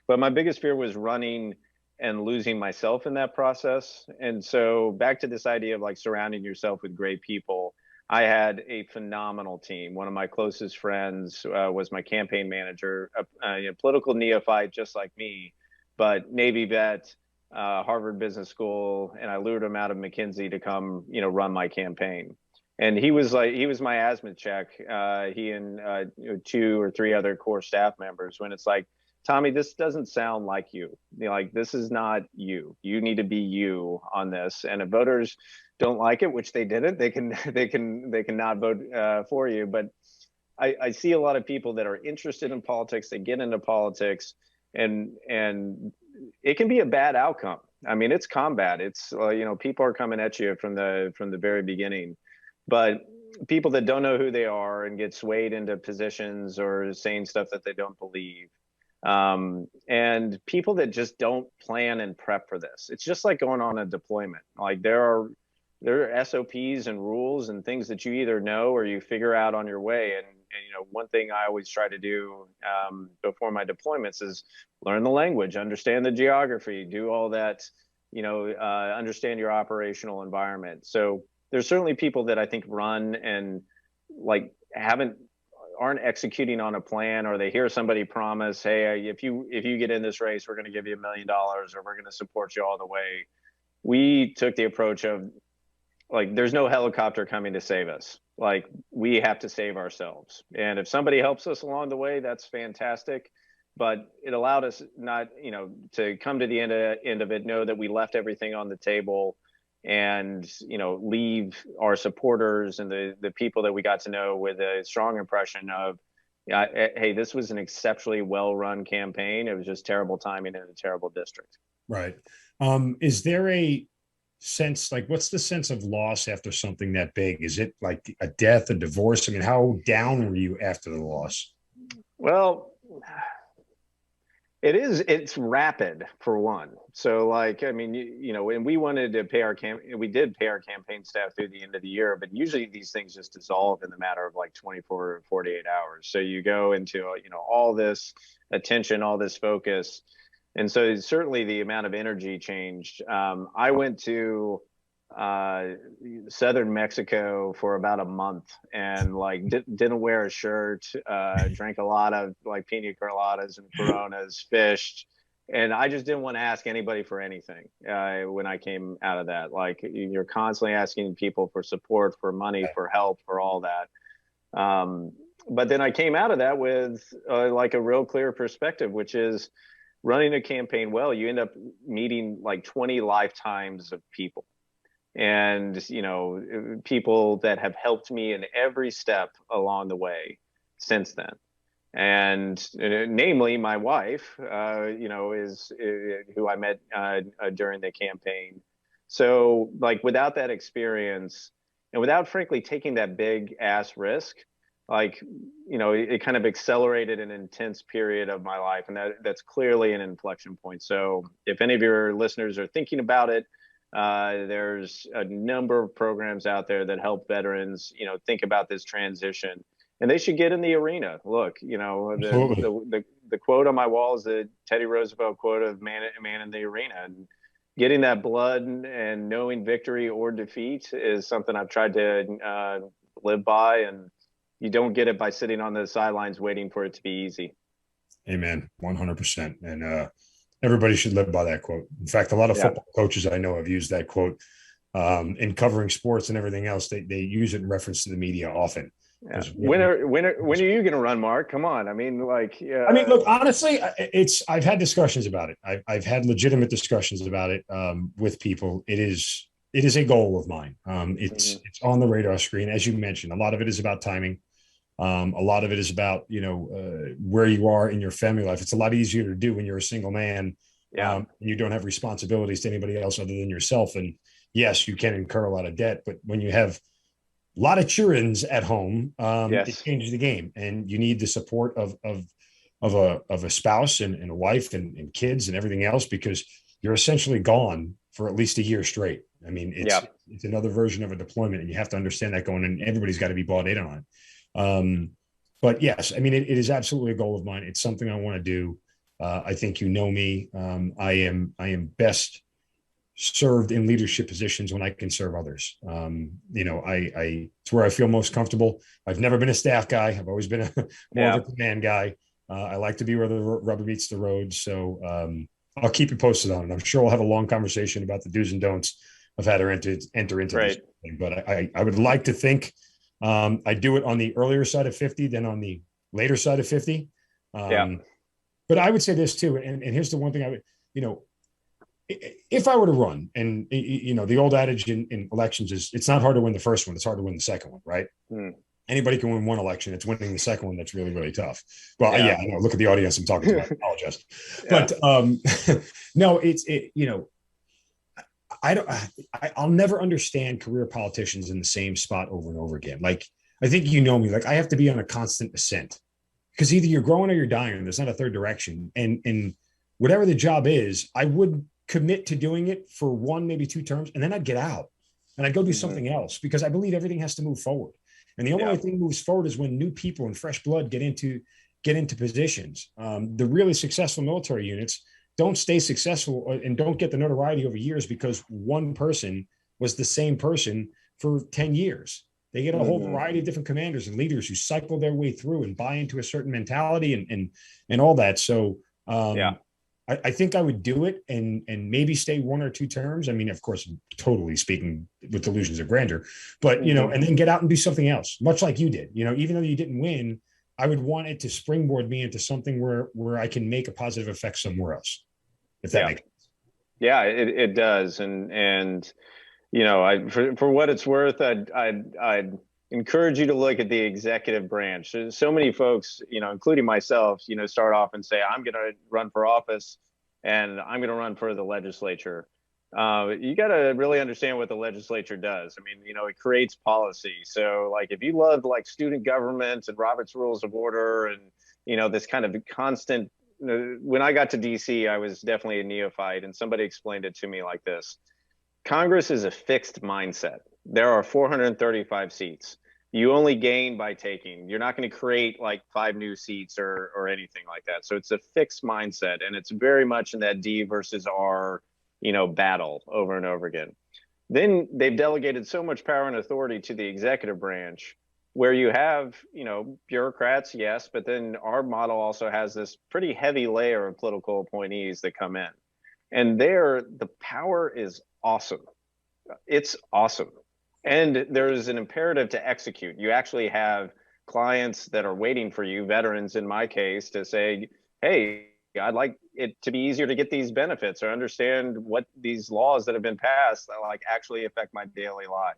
But my biggest fear was running and losing myself in that process. And so back to this idea of surrounding yourself with great people. I had a phenomenal team. One of my closest friends was my campaign manager, a political neophyte just like me, but Navy vet, Harvard Business School, and I lured him out of McKinsey to come, run my campaign. And he was my asthma check. He and 2 or 3 other core staff members. When it's Tommy, this doesn't sound like you. This is not you. You need to be you on this. And if voters don't like it, which they didn't, they can not vote for you. But I see a lot of people that are interested in politics. They get into politics, and it can be a bad outcome. I mean, it's combat. It's people are coming at you from the very beginning. But people that don't know who they are and get swayed into positions or saying stuff that they don't believe, and people that just don't plan and prep for this. It's just like going on a deployment. There are SOPs and rules and things that you either know or you figure out on your way. And one thing I always try to do before my deployments is learn the language, understand the geography, do all that, understand your operational environment. So there's certainly people that I think run and aren't executing on a plan, or they hear somebody promise, hey, if you get in this race, we're going to give you $1 million, or we're going to support you all the way. We took the approach of there's no helicopter coming to save us. We have to save ourselves. And if somebody helps us along the way, that's fantastic. But it allowed us not, to come to the end of it, know that we left everything on the table, and leave our supporters and the people that we got to know with a strong impression of, hey, this was an exceptionally well-run campaign. It was just terrible timing in a terrible district. Right. Is there a sense, what's the sense of loss after something that big? Is it like a death, a divorce? I mean, how down were you after the loss? Well, it's rapid, for one. So and we wanted to pay we did pay our campaign staff through the end of the year, but usually these things just dissolve in the matter of 24 or 48 hours. So you go into, all this attention, all this focus. And so certainly the amount of energy changed. I went to southern Mexico for about a month, and didn't wear a shirt, drank a lot of pina coladas and Coronas, fished, And I just didn't want to ask anybody for anything when I came out of that. Like, you're constantly asking people for support, for money, for help, for all that. But then I came out of that with like a real clear perspective, which is running a campaign well, you end up meeting like 20 lifetimes of people. And, you know, people that have helped me in every step along the way since then. And namely my wife, you know, is who I met during the campaign. So like without that experience and without frankly taking that big ass risk, like, you know, it kind of accelerated an intense period of my life. And that's clearly an inflection point. So if any of your listeners are thinking about it, there's a number of programs out there that help veterans, you know, think about this transition. And they should get in the arena. Look, you know, the quote on my wall is the Teddy Roosevelt quote of man in the arena. And getting that blood and knowing victory or defeat is something I've tried to live by. And you don't get it by sitting on the sidelines waiting for it to be easy. Amen. 100%. And everybody should live by that quote. In fact, a lot of football coaches I know have used that quote in covering sports and everything else. They use it in reference to the media often. Yeah. When are you going to run, Mark? Come on. I mean, like, I mean, look, honestly, I've had discussions about it. I've had legitimate discussions about it with people. It is a goal of mine. It's on the radar screen. As you mentioned, a lot of it is about timing. A lot of it is about, you know, where you are in your family life. It's a lot easier to do when you're a single man. And you don't have responsibilities to anybody else other than yourself. And yes, you can incur a lot of debt, but when you have a lot of children at home, it changes the game, and you need the support of a spouse and a wife and kids and everything else, because you're essentially gone for at least a year straight. I mean, it's another version of a deployment, and you have to understand that going, and everybody's got to be bought in on it. But yes, I mean, it is absolutely a goal of mine. It's something I want to do. I think, you know me, I am best served in leadership positions when I can serve others. You know, it's where I feel most comfortable. I've never been a staff guy. I've always been more of a command guy. I like to be where the rubber meets the road. So I'll keep you posted on it. I'm sure we'll have a long conversation about the do's and don'ts of how to enter into this thing. But I would like to think I do it on the earlier side of 50 than on the later side of 50. But I would say this too, and here's the one thing I would, you know, if I were to run, and, you know, the old adage in elections is it's not hard to win the first one, it's hard to win the second one, right? Anybody can win one election. It's winning the second one that's really, really tough. Well, I know, look at the audience I'm talking to. I apologize. But no, you know, I'll never understand career politicians in the same spot over and over again. Like, I think, you know me, like I have to be on a constant ascent, because either you're growing or you're dying. There's not a third direction. And whatever the job is, I would commit to doing it for 1, maybe 2 terms, and then I'd get out and I'd go do something else, because I believe everything has to move forward. And the only way thing moves forward is when new people and fresh blood get into positions. The really successful military units don't stay successful and don't get the notoriety over years because one person was the same person for 10 years. They get a whole variety of different commanders and leaders who cycle their way through and buy into a certain mentality and all that. So I think I would do it and maybe stay 1 or 2 terms. I mean, of course, totally speaking with delusions of grandeur, but, you know, and then get out and do something else, much like you did. You know, even though you didn't win, I would want it to springboard me into something where I can make a positive effect somewhere else, if that makes sense. Yeah, it does. And you know, for what it's worth, I'd encourage you to look at the executive branch. So many folks, you know, including myself, you know, start off and say, I'm going to run for office and I'm going to run for the legislature. You got to really understand what the legislature does. I mean, you know, it creates policy. So like, if you love like student government and Robert's Rules of Order and, you know, this kind of constant, when I got to DC, I was definitely a neophyte, and somebody explained it to me like this. Congress is a fixed mindset. There are 435 seats. You only gain by taking. You're not going to create like 5 new seats or anything like that. So it's a fixed mindset, and it's very much in that D versus R, you know, battle over and over again. Then they've delegated so much power and authority to the executive branch where you have, bureaucrats, yes, but then our model also has this pretty heavy layer of political appointees that come in. And there, the power is awesome. It's awesome. And there's an imperative to execute. You actually have clients that are waiting for you, veterans in my case, to say, hey, I'd like it to be easier to get these benefits or understand what these laws that have been passed that like actually affect my daily life.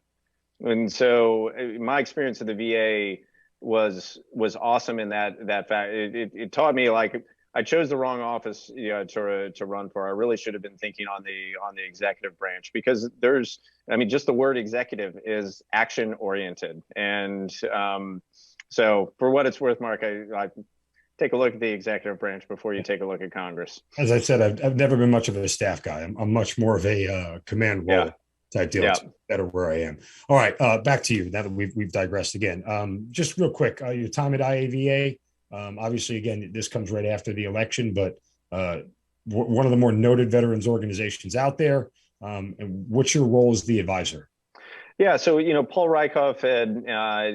And so my experience at the VA was awesome in that fact. It taught me like I chose the wrong office, to run for. I really should have been thinking on the executive branch, because just the word executive is action oriented. And so for what it's worth, Mark, I take a look at the executive branch before you take a look at Congress. As I said, I've never been much of a staff guy. I'm much more of a command role type deal. Yeah. It's better where I am. All right, back to you. Now that we've digressed again, just real quick, your time at IAVA. Obviously, again, this comes right after the election, but one of the more noted veterans organizations out there. And what's your role as the advisor? Yeah, so Paul Rykoff had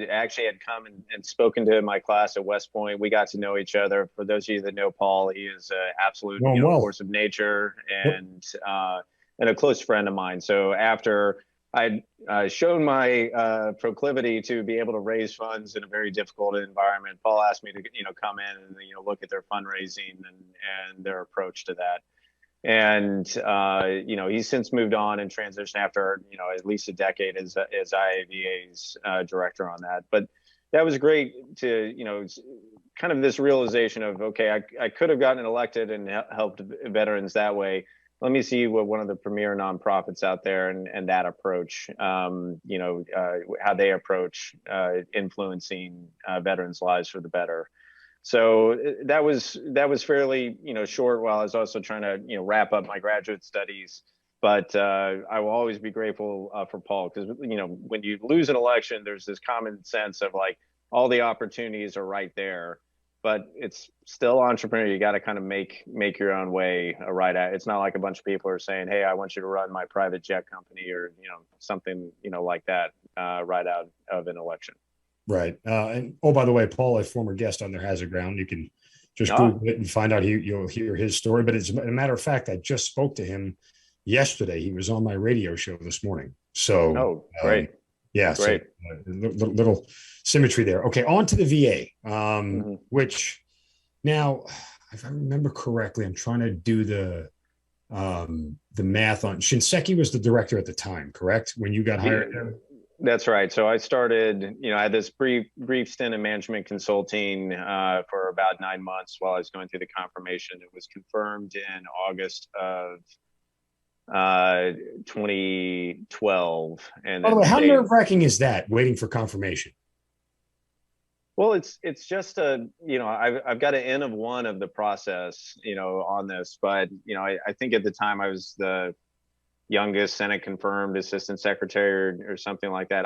actually had come and spoken to my class at West Point. We got to know each other. For those of you that know Paul, he is an absolute force of nature and a close friend of mine. So after I'd shown my proclivity to be able to raise funds in a very difficult environment, Paul asked me to come in and look at their fundraising and their approach to that. And he's since moved on and transitioned after at least a decade as IAVA's director on that. But that was great to kind of this realization of, okay, I could have gotten elected and helped veterans that way. Let me see what one of the premier nonprofits out there and that approach, how they approach influencing veterans' lives for the better. So that was fairly short while I was also trying to wrap up my graduate studies. But I will always be grateful for Paul, because when you lose an election, there's this common sense of like all the opportunities are right there, but it's still entrepreneurial. You got to kind of make your own way right at. It's not like a bunch of people are saying, hey, I want you to run my private jet company or something like that right out of an election. Right. And by the way, Paul, a former guest on their Hazard Ground. You can just Google it and find out. You'll hear his story. But as a matter of fact, I just spoke to him yesterday. He was on my radio show this morning. So, great. Yeah. Great. So, little symmetry there. Okay. On to the VA, which now, if I remember correctly, I'm trying to do the math on Shinseki was the director at the time, correct? When you got hired there? That's right. So I started, I had this brief stint in management consulting for about 9 months while I was going through the confirmation. It was confirmed in August of 2012. And by the way, how nerve-wracking is that, waiting for confirmation? Well, it's just I've got an N of one of the process, on this, but I think at the time I was the youngest Senate-confirmed assistant secretary or something like that.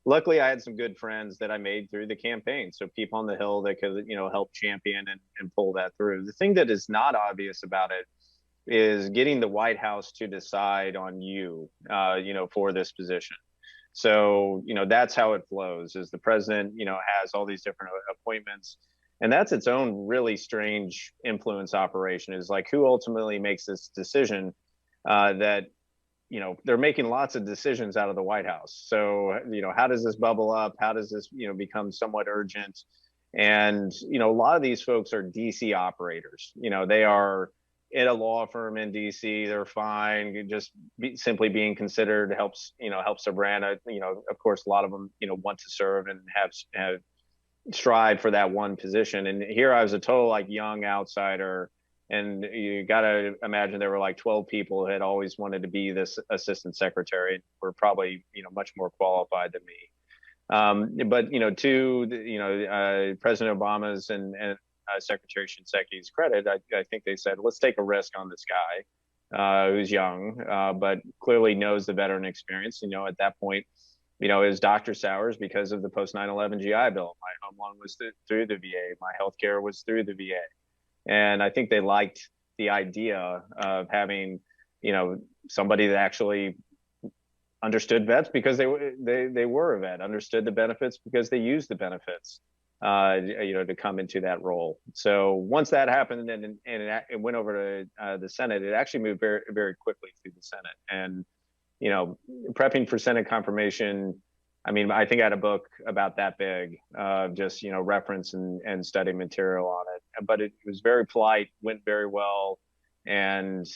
Luckily I had some good friends that I made through the campaign, so people on the Hill that could help champion and pull that through. The thing that is not obvious about it is getting the White House to decide on you for this position. So that's how it flows. Is the president has all these different appointments, and that's its own really strange influence operation. Is like who ultimately makes this decision that they're making lots of decisions out of the White House. So, how does this bubble up? How does this, become somewhat urgent? And, a lot of these folks are DC operators. They are in a law firm in DC. They're fine. Simply being considered helps their brand. Of course, a lot of them, want to serve and have strive for that one position. And here I was a total young outsider. And you got to imagine there were 12 people who had always wanted to be this assistant secretary. Were probably, much more qualified than me. But, to President Obama's and Secretary Shinseki's credit, I think they said, let's take a risk on this guy who's young, but clearly knows the veteran experience. At that point, it was Dr. Sowers because of the post 9/11 GI Bill. My home loan was through the VA. My healthcare was through the VA. And I think they liked the idea of having, somebody that actually understood vets because they were a vet, understood the benefits because they used the benefits, to come into that role. So once that happened and it went over to the Senate, it actually moved very, very quickly through the Senate. And, prepping for Senate confirmation, I mean, I think I had a book about that big, just, reference and study material on it, but it was very polite, went very well. And,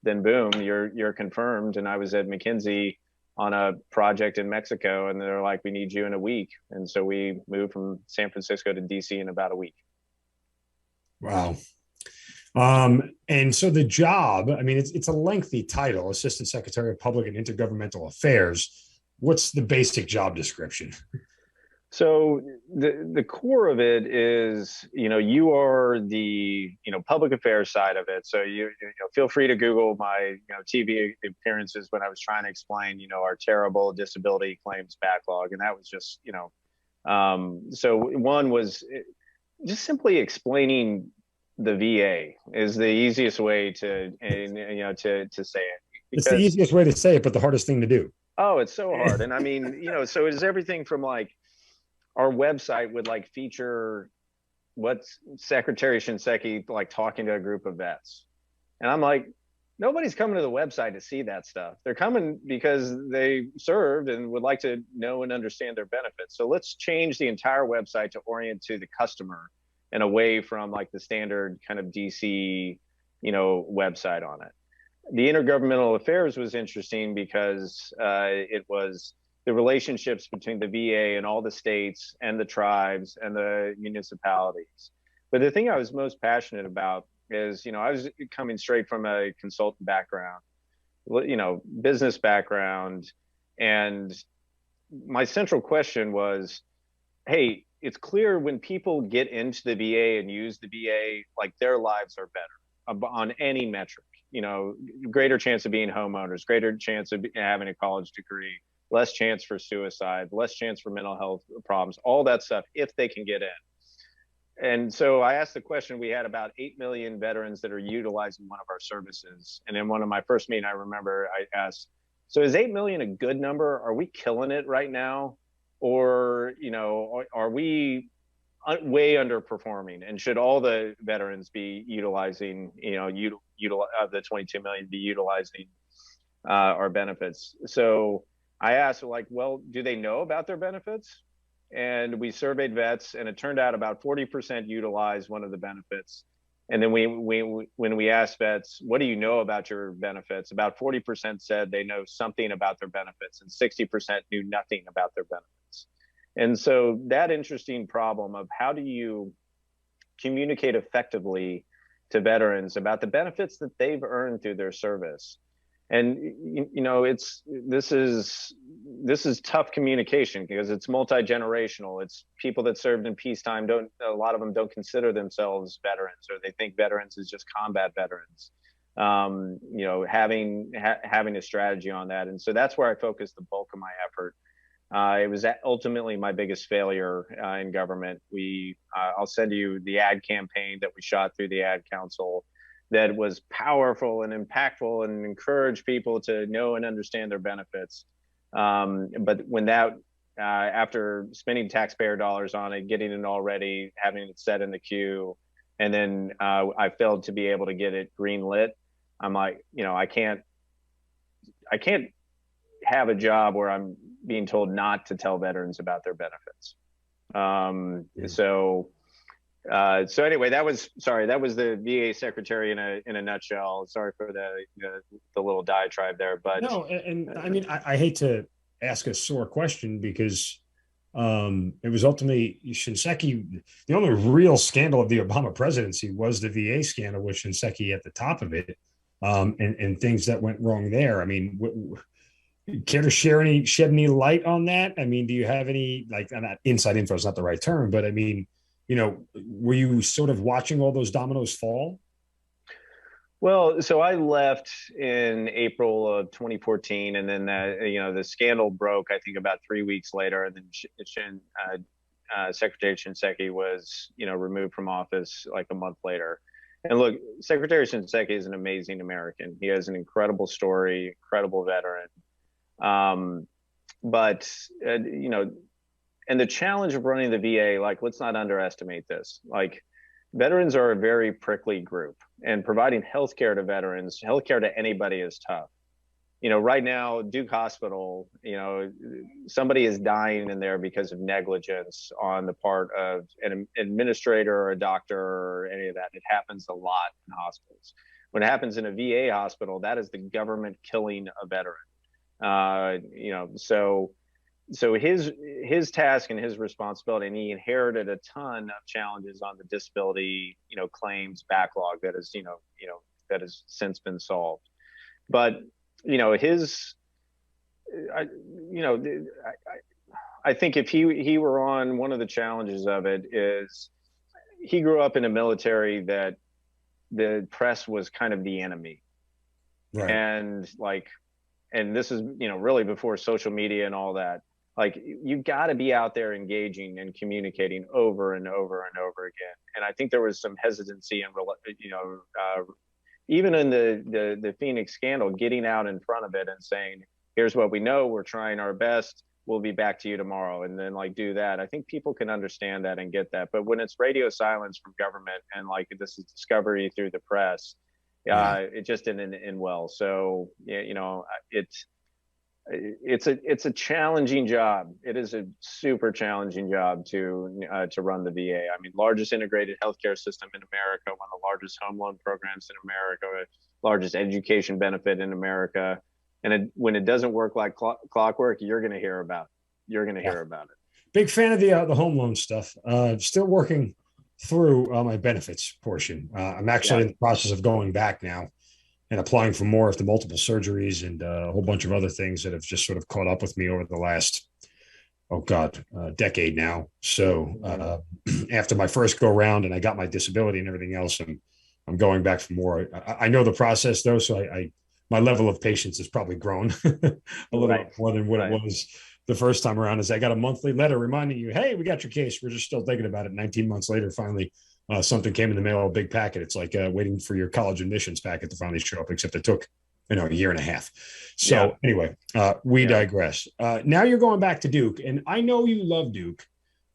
then boom, you're confirmed. And I was at McKinsey on a project in Mexico, and they're like, we need you in a week. And so we moved from San Francisco to DC in about a week. Wow. And so the job, I mean, it's a lengthy title, Assistant Secretary of Public and Intergovernmental Affairs. What's the basic job description? So the core of it is, you are the, public affairs side of it. So you feel free to Google my, TV appearances when I was trying to explain, our terrible disability claims backlog. And that was just, so one was just simply explaining the VA is the easiest way to say it. It's the easiest way to say it, but the hardest thing to do. Oh, it's so hard. And I mean, so it's everything from like, our website would like feature what's Secretary Shinseki like talking to a group of vets. And I'm like, nobody's coming to the website to see that stuff. They're coming because they served and would like to know and understand their benefits. So let's change the entire website to orient to the customer and away from like the standard kind of DC, website on it. The intergovernmental affairs was interesting because it was the relationships between the VA and all the states and the tribes and the municipalities. But the thing I was most passionate about is, I was coming straight from a consultant background, business background. And my central question was, hey, it's clear when people get into the VA and use the VA, like their lives are better on any metric, greater chance of being homeowners, greater chance of having a college degree, less chance for suicide, less chance for mental health problems, all that stuff, if they can get in. And so I asked the question, we had about 8 million veterans that are utilizing one of our services. And in one of my first meetings, I remember I asked, so is 8 million a good number? Are we killing it right now? Or, are we way underperforming? And should all the veterans be utilizing, of the 22 million be utilizing our benefits? So I asked, like, well, do they know about their benefits? And we surveyed vets, and it turned out about 40% utilized one of the benefits. And then when we asked vets, what do you know about your benefits? About 40% said they know something about their benefits, and 60% knew nothing about their benefits. And so that interesting problem of how do you communicate effectively to veterans about the benefits that they've earned through their service. And this is tough communication because it's multi-generational. It's people that served in peacetime a lot of them don't consider themselves veterans, or they think veterans is just combat veterans. Having a strategy on that, and so that's where I focused the bulk of my effort. It was ultimately my biggest failure in government. I'll send you the ad campaign that we shot through the Ad Council that was powerful and impactful and encouraged people to know and understand their benefits. But when after spending taxpayer dollars on it, getting it all ready, having it set in the queue, and then I failed to be able to get it green lit, I'm like, I can't have a job where I'm being told not to tell veterans about their benefits. So anyway, that was the VA secretary in a nutshell. Sorry for the little diatribe there, but no. And I mean, I hate to ask a sore question because it was ultimately Shinseki. The only real scandal of the Obama presidency was the VA scandal with Shinseki at the top of it, and things that went wrong there. I mean, care to shed any light on that? I mean, do you have any, like, not inside info is not the right term, but I mean, were you sort of watching all those dominoes fall? Well, so I left in April of 2014, and then the scandal broke, I think, about 3 weeks later, and then Secretary Shinseki was removed from office like a month later. And look, Secretary Shinseki is an amazing American. He has an incredible story, incredible veteran. But you know, and the challenge of running the VA, like, let's not underestimate this. Like, veterans are a very prickly group, and providing healthcare to veterans, healthcare to anybody is tough. You know, right now, Duke Hospital, you know, somebody is dying in there because of negligence on the part of an administrator or a doctor or any of that. It happens a lot in hospitals. When it happens in a VA hospital, that is the government killing a veteran. You know, so his task and his responsibility, and he inherited a ton of challenges on the disability, you know, claims backlog that is, that has since been solved. But you know, I think if he were on, one of the challenges of it is he grew up in a military that the press was kind of the enemy. Right. And like, and this is, you know, really before social media and all that. Like, you've got to be out there engaging and communicating over and over and over again. And I think there was some hesitancy and, you know, even in the Phoenix scandal, getting out in front of it and saying, here's what we know, we're trying our best, we'll be back to you tomorrow, and then like do that. I think people can understand that and get that. But when it's radio silence from government and like this is discovery through the press, it just didn't end well. So yeah, you know, it's a challenging job. It is a super challenging job to run the VA. I mean, largest integrated healthcare system in America, one of the largest home loan programs in America, largest education benefit in America. And when it doesn't work like clockwork, you're going to hear about it. You're going to hear about it. Big fan of the home loan stuff. Still working through my benefits portion. I'm actually in the process of going back now and applying for more after multiple surgeries and a whole bunch of other things that have just sort of caught up with me over the last, decade now. So after my first go round and I got my disability and everything else, I'm going back for more. I know the process though, so my level of patience has probably grown a little bit more than what it was the first time around. Is I got a monthly letter reminding you, hey, we got your case. We're just still thinking about it. 19 months later, finally, something came in the mail, a big packet. It's like waiting for your college admissions packet to finally show up, except it took, a year and a half. So anyway, we digress. Now you're going back to Duke, and I know you love Duke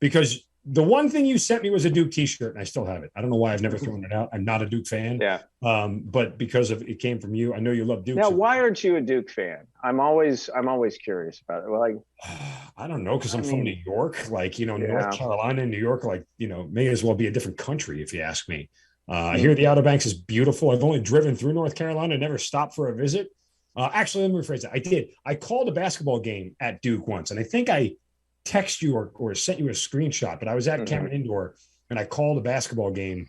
because the one thing you sent me was a Duke t-shirt, and I still have it. I don't know why I've never thrown it out. I'm not a Duke fan. Yeah. But because of it came from you, I know you love Duke. Now, why aren't you a Duke fan? I'm always curious about it. Well, like, I don't know, because I'm from New York. Like, North Carolina and New York, like, may as well be a different country, if you ask me. I hear the Outer Banks is beautiful. I've only driven through North Carolina, never stopped for a visit. Actually, let me rephrase that. I did. I called a basketball game at Duke once, and I think I text you or sent you a screenshot, but I was at Cameron Indoor and I called a basketball game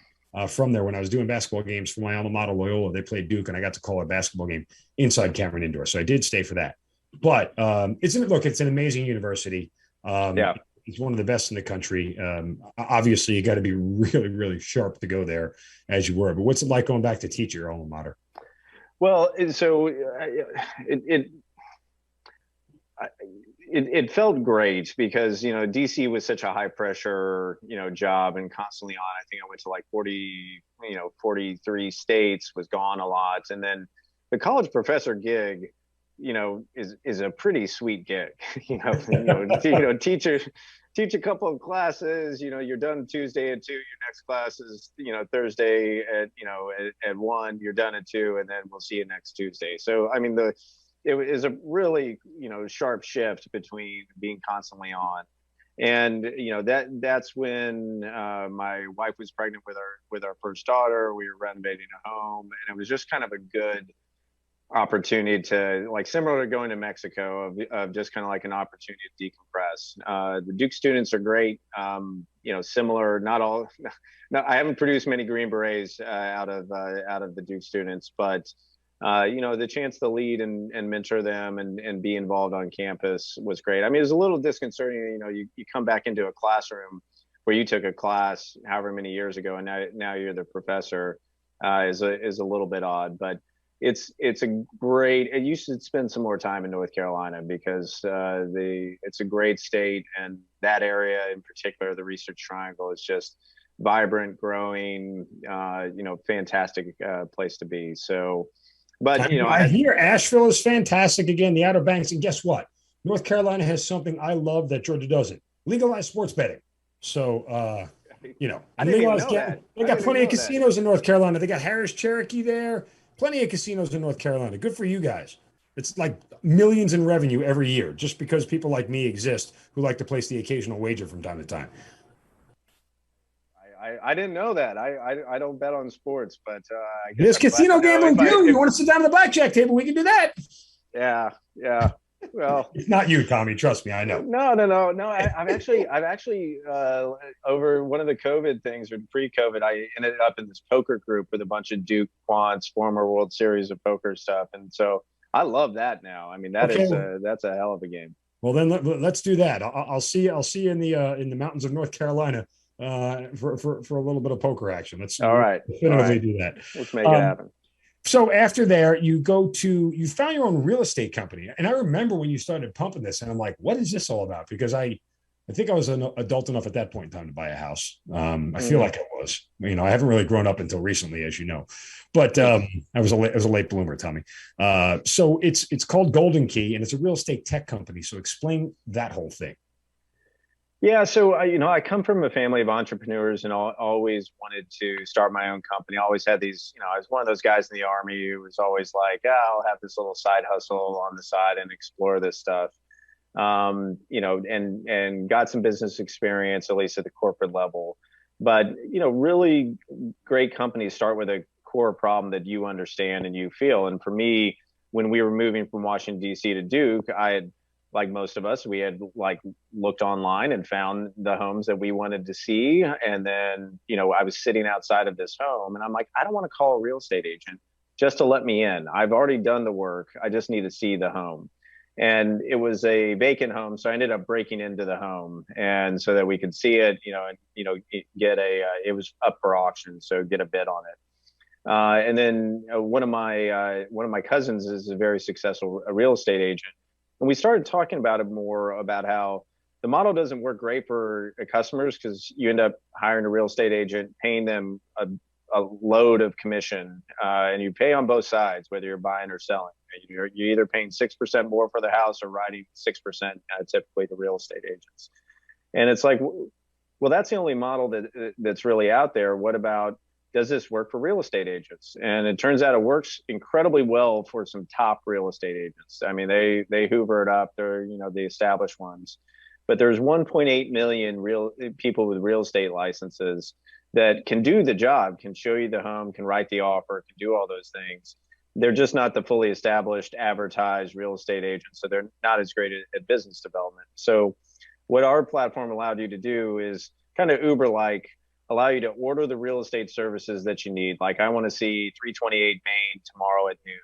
from there when I was doing basketball games for my alma mater, Loyola. They played Duke, and I got to call a basketball game inside Cameron Indoor. So I did stay for that. But it's an amazing university. It's one of the best in the country. Obviously, you got to be really, really sharp to go there as you were. But what's it like going back to teach your alma mater? Well, so it felt great because, DC was such a high pressure, job and constantly on. I think I went to like 43 states, was gone a lot. And then the college professor gig, is a pretty sweet gig, teach a couple of classes, you're done Tuesday at 2, your next class is, Thursday at 1, you're done at 2, and then we'll see you next Tuesday. So, I mean, it was a really, sharp shift between being constantly on. And, that's when my wife was pregnant with our first daughter. We were renovating a home, and it was just kind of a good opportunity to, like, similar to going to Mexico, of just kind of like an opportunity to decompress. The Duke students are great. Similar, not all, no, I haven't produced many Green Berets out of the Duke students, but the chance to lead and mentor them and be involved on campus was great. I mean, it was a little disconcerting. You come back into a classroom where you took a class however many years ago, and now you're the professor, is a little bit odd, but it's a great, and you should spend some more time in North Carolina because it's a great state, and that area in particular, the Research Triangle, is just vibrant, growing, fantastic place to be. So But I hear Asheville is fantastic again, the Outer Banks, and guess what? North Carolina has something I love that Georgia doesn't: legalized sports betting. So, I didn't even know gambling. that. They got plenty of casinos in North Carolina. They got Harris Cherokee there. Plenty of casinos in North Carolina. Good for you guys. It's like millions in revenue every year just because people like me exist who like to place the occasional wager from time to time. I didn't know that. I don't bet on sports, but I guess There's I'm glad to casino know gambling too. if You want to sit down at the blackjack table? We can do that. yeah. Well, It's not you, Tommy. Trust me, I know. No. I've actually over one of the COVID things or pre-COVID, I ended up in this poker group with a bunch of Duke quants, former World Series of poker stuff, and so I love that now. I mean, that's a hell of a game. Well, then let's do that. I'll see you in the mountains of North Carolina for a little bit of poker action. Let's all right. definitively do that. Let's make it happen. So after there, you found your own real estate company. And I remember when you started pumping this, and I'm like, what is this all about? Because I think I was an adult enough at that point in time to buy a house. I feel like I was. I haven't really grown up until recently, as you know. But I was a late bloomer, Tommy. So it's called Golden Key, and it's a real estate tech company. So explain that whole thing. Yeah, so I come from a family of entrepreneurs and always wanted to start my own company. I always had these, I was one of those guys in the Army who was always like, I'll have this little side hustle on the side and explore this stuff. And got some business experience, at least at the corporate level. But, really great companies start with a core problem that you understand and you feel. And for me, when we were moving from Washington, D.C. to Duke, I had, like most of us, we had looked online and found the homes that we wanted to see. And then, I was sitting outside of this home and I'm like, I don't want to call a real estate agent just to let me in. I've already done the work. I just need to see the home. And it was a vacant home. So I ended up breaking into the home and so that we could see it, it was up for auction. So get a bid on it. And then one of my cousins is a very successful real estate agent. And we started talking about it more about how the model doesn't work great for customers because you end up hiring a real estate agent, paying them a load of commission, and you pay on both sides, whether you're buying or selling. You're either paying 6% more for the house or writing 6% typically to real estate agents. And it's like, well, that's the only model that's really out there. What about, does this work for real estate agents? And it turns out it works incredibly well for some top real estate agents. I mean, they hoover it up. They're, the established ones. But there's 1.8 million people with real estate licenses that can do the job, can show you the home, can write the offer, can do all those things. They're just not the fully established, advertised real estate agents. So they're not as great at business development. So what our platform allowed you to do is kind of Uber-like, allow you to order the real estate services that you need. Like, I want to see 328 Main tomorrow at noon.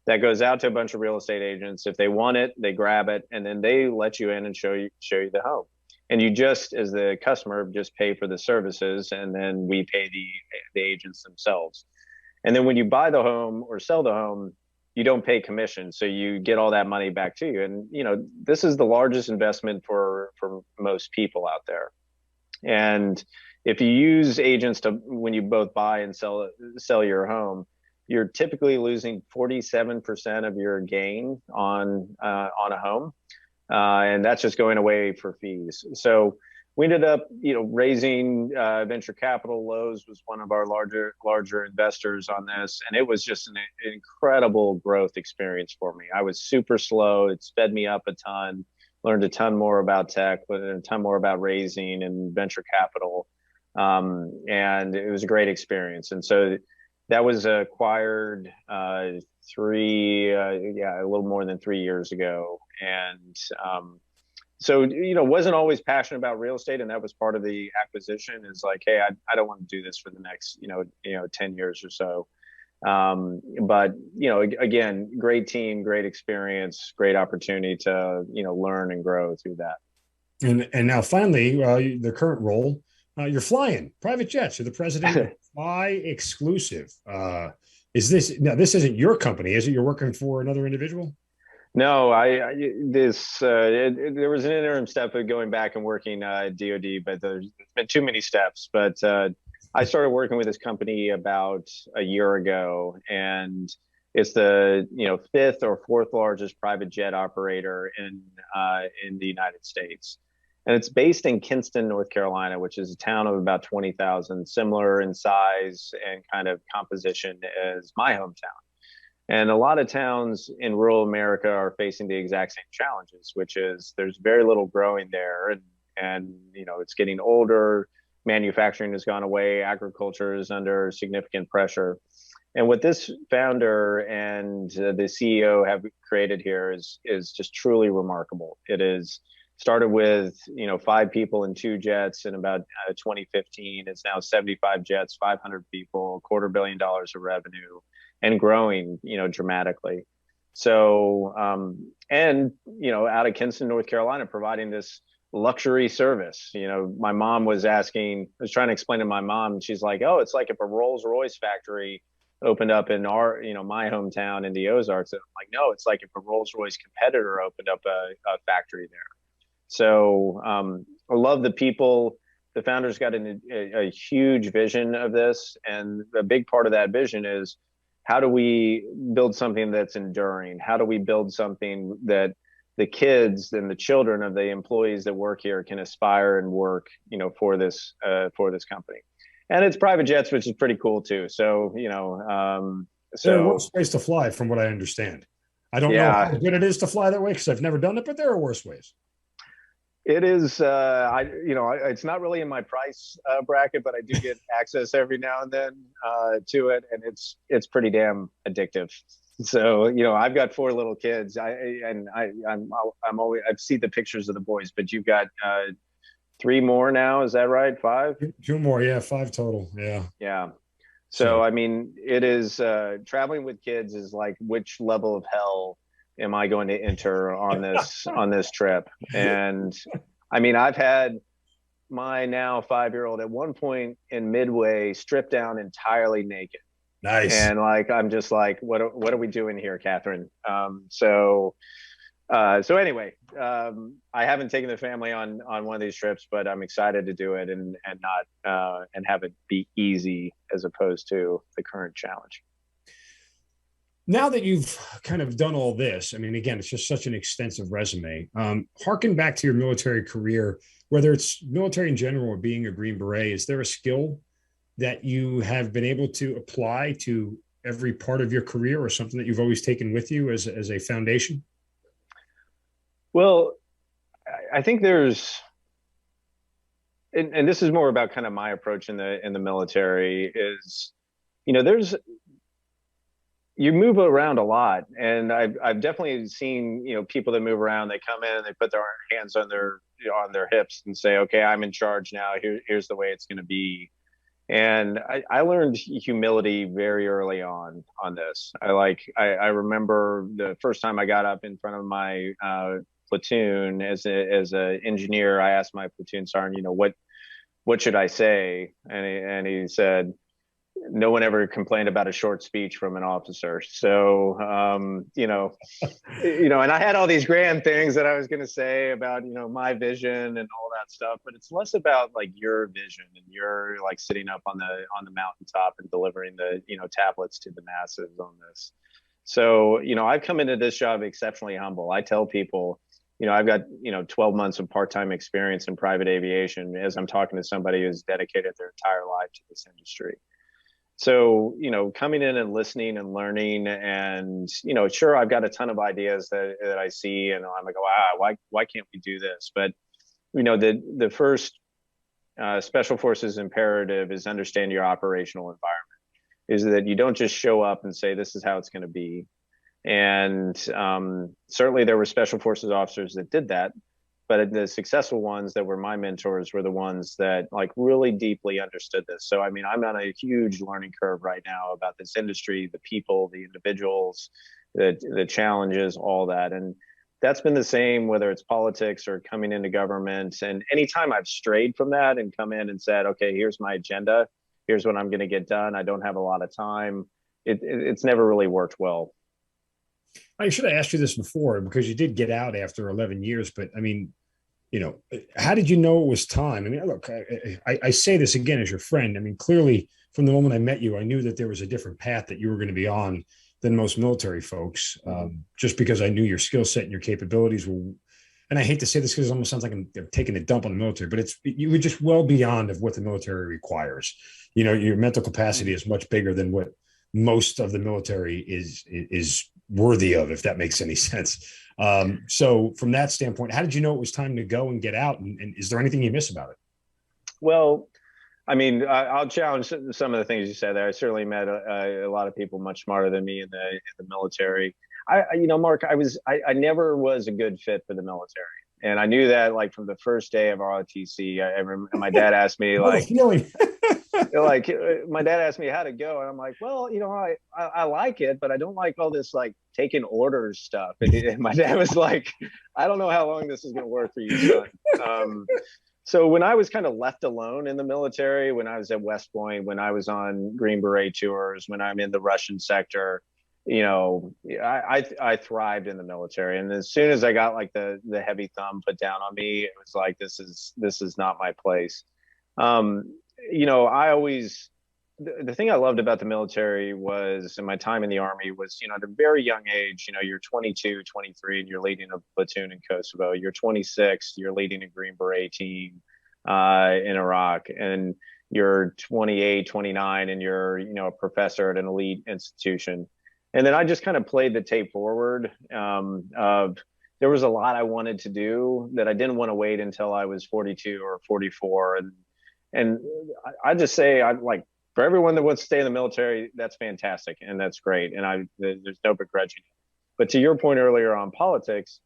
That goes out to a bunch of real estate agents. If they want it, they grab it, and then they let you in and show you the home. And you just, as the customer, just pay for the services, and then we pay the agents themselves. And then when you buy the home or sell the home, you don't pay commission, so you get all that money back to you. And this is the largest investment for most people out there. And if you use agents when you both buy and sell your home, you're typically losing 47% of your gain on a home, and that's just going away for fees. So we ended up, raising venture capital. Lowe's was one of our larger investors on this, and it was just an incredible growth experience for me. I was super slow. It sped me up a ton. Learned a ton more about tech, learned a ton more about raising and venture capital. And it was a great experience. And so that was acquired a little more than 3 years ago. And so, wasn't always passionate about real estate. And that was part of the acquisition, is like, hey, I don't want to do this for the next, 10 years or so. But, again, great team, great experience, great opportunity to, learn and grow through that. And now finally, the current role, you're flying private jets. You're the president of Fly Exclusive. This isn't your company, is it? You're working for another individual? No, there was an interim step of going back and working at DoD, but there's been too many steps. But I started working with this company about a year ago, and It's the fifth or fourth largest private jet operator in the United States, and it's based in Kinston, North Carolina, which is a town of about 20,000, similar in size and kind of composition as my hometown. And a lot of towns in rural America are facing the exact same challenges, which is there's very little growing there, and it's getting older. Manufacturing has gone away. Agriculture is under significant pressure. And what this founder and the CEO have created here is just truly remarkable. It is started with 5 people and 2 jets in about 2015. It's now 75 jets, 500 people, $250 million of revenue, and growing dramatically. So out of Kinston, North Carolina, providing this luxury service. My mom was trying to explain to my mom, and she's like, oh, it's like if a Rolls-Royce factory opened up in my hometown in the Ozarks. And I'm like, no, it's like if a Rolls-Royce competitor opened up a factory there. So I love the people. The founders got a huge vision of this, and a big part of that vision is, how do we build something that's enduring? How do we build something that the kids and the children of the employees that work here can aspire and work, for this company? And it's private jets, which is pretty cool too. So, there are worse ways to fly, from what I understand. I don't know how good it is to fly that way because I've never done it, but there are worse ways. It is, it's not really in my price bracket, but I do get access every now and then to it, and it's pretty damn addictive. So, I've got 4 little kids. I'm always, I've seen the pictures of the boys, but you've got 3 more now. Is that right? 5? 2 more. Yeah. 5 total. Yeah. Yeah. So, I mean, it is traveling with kids is like, which level of hell am I going to enter on this trip? And I mean, I've had my now 5-year-old at one point in Midway stripped down entirely naked. Nice. And I'm just like, what are we doing here, Catherine? So anyway, I haven't taken the family on one of these trips, but I'm excited to do it and have it be easy as opposed to the current challenge. Now that you've kind of done all this, I mean, again, it's just such an extensive resume. Harken back to your military career, whether it's military in general or being a Green Beret, is there a skill that you have been able to apply to every part of your career, or something that you've always taken with you as a foundation? Well, I think there's, and this is more about kind of my approach in the military is, you move around a lot, and I've definitely seen people that move around. They come in, they put their hands on their hips and say, "Okay, I'm in charge now. Here's the way it's going to be." And I learned humility very early on this. I remember the first time I got up in front of my platoon as a engineer. I asked my platoon sergeant, what should I say? And he said, no one ever complained about a short speech from an officer. So, and I had all these grand things that I was going to say about, my vision and all that stuff, but it's less about like your vision and you're like sitting up on the mountaintop and delivering the, tablets to the masses on this. So, I've come into this job exceptionally humble. I tell people, I've got, 12 months of part-time experience in private aviation as I'm talking to somebody who's dedicated their entire life to this industry. So, coming in and listening and learning and, sure, I've got a ton of ideas that I see and I'm like, wow, why can't we do this? But, the first Special Forces imperative is understand your operational environment, is that you don't just show up and say, this is how it's going to be. And certainly there were Special Forces officers that did that. But the successful ones that were my mentors were the ones that like really deeply understood this. So, I mean, I'm on a huge learning curve right now about this industry, the people, the individuals, the challenges, all that. And that's been the same, whether it's politics or coming into government. And anytime I've strayed from that and come in and said, okay, here's my agenda, here's what I'm going to get done, I don't have a lot of time, it's never really worked well. I should have asked you this before, because you did get out after 11 years, but I mean, how did you know it was time? I mean, look, I say this again as your friend. I mean, clearly from the moment I met you, I knew that there was a different path that you were going to be on than most military folks, just because I knew your skill set and your capabilities were. And I hate to say this because it almost sounds like I'm taking a dump on the military, but you were just well beyond of what the military requires. Your mental capacity is much bigger than what most of the military is worthy of, if that makes any sense. So from that standpoint, how did you know it was time to go and get out? And is there anything you miss about it? Well, I mean, I'll challenge some of the things you said there. I certainly met a lot of people much smarter than me in the military. Mark, I never was a good fit for the military. And I knew that like from the first day of ROTC. I remember my dad asked me like, my dad asked me how to go. And I'm like, well, I like it, but I don't like all this like taking orders stuff. And my dad was like, I don't know how long this is going to work for you, son. So when I was kind of left alone in the military, when I was at West Point, when I was on Green Beret tours, when I'm in the Russian sector, I thrived in the military. And as soon as I got like the heavy thumb put down on me, it was like, this is not my place. The thing I loved about the military was, in my time in the Army, was, at a very young age, you're 22, 23, and you're leading a platoon in Kosovo. You're 26, you're leading a Green Beret team in Iraq. And you're 28, 29, and you're, a professor at an elite institution. And then I just kind of played the tape forward of there was a lot I wanted to do that I didn't want to wait until I was 42 or 44. And I just say, for everyone that wants to stay in the military, that's fantastic. And that's great. And there's no begrudging it. But to your point earlier on politics,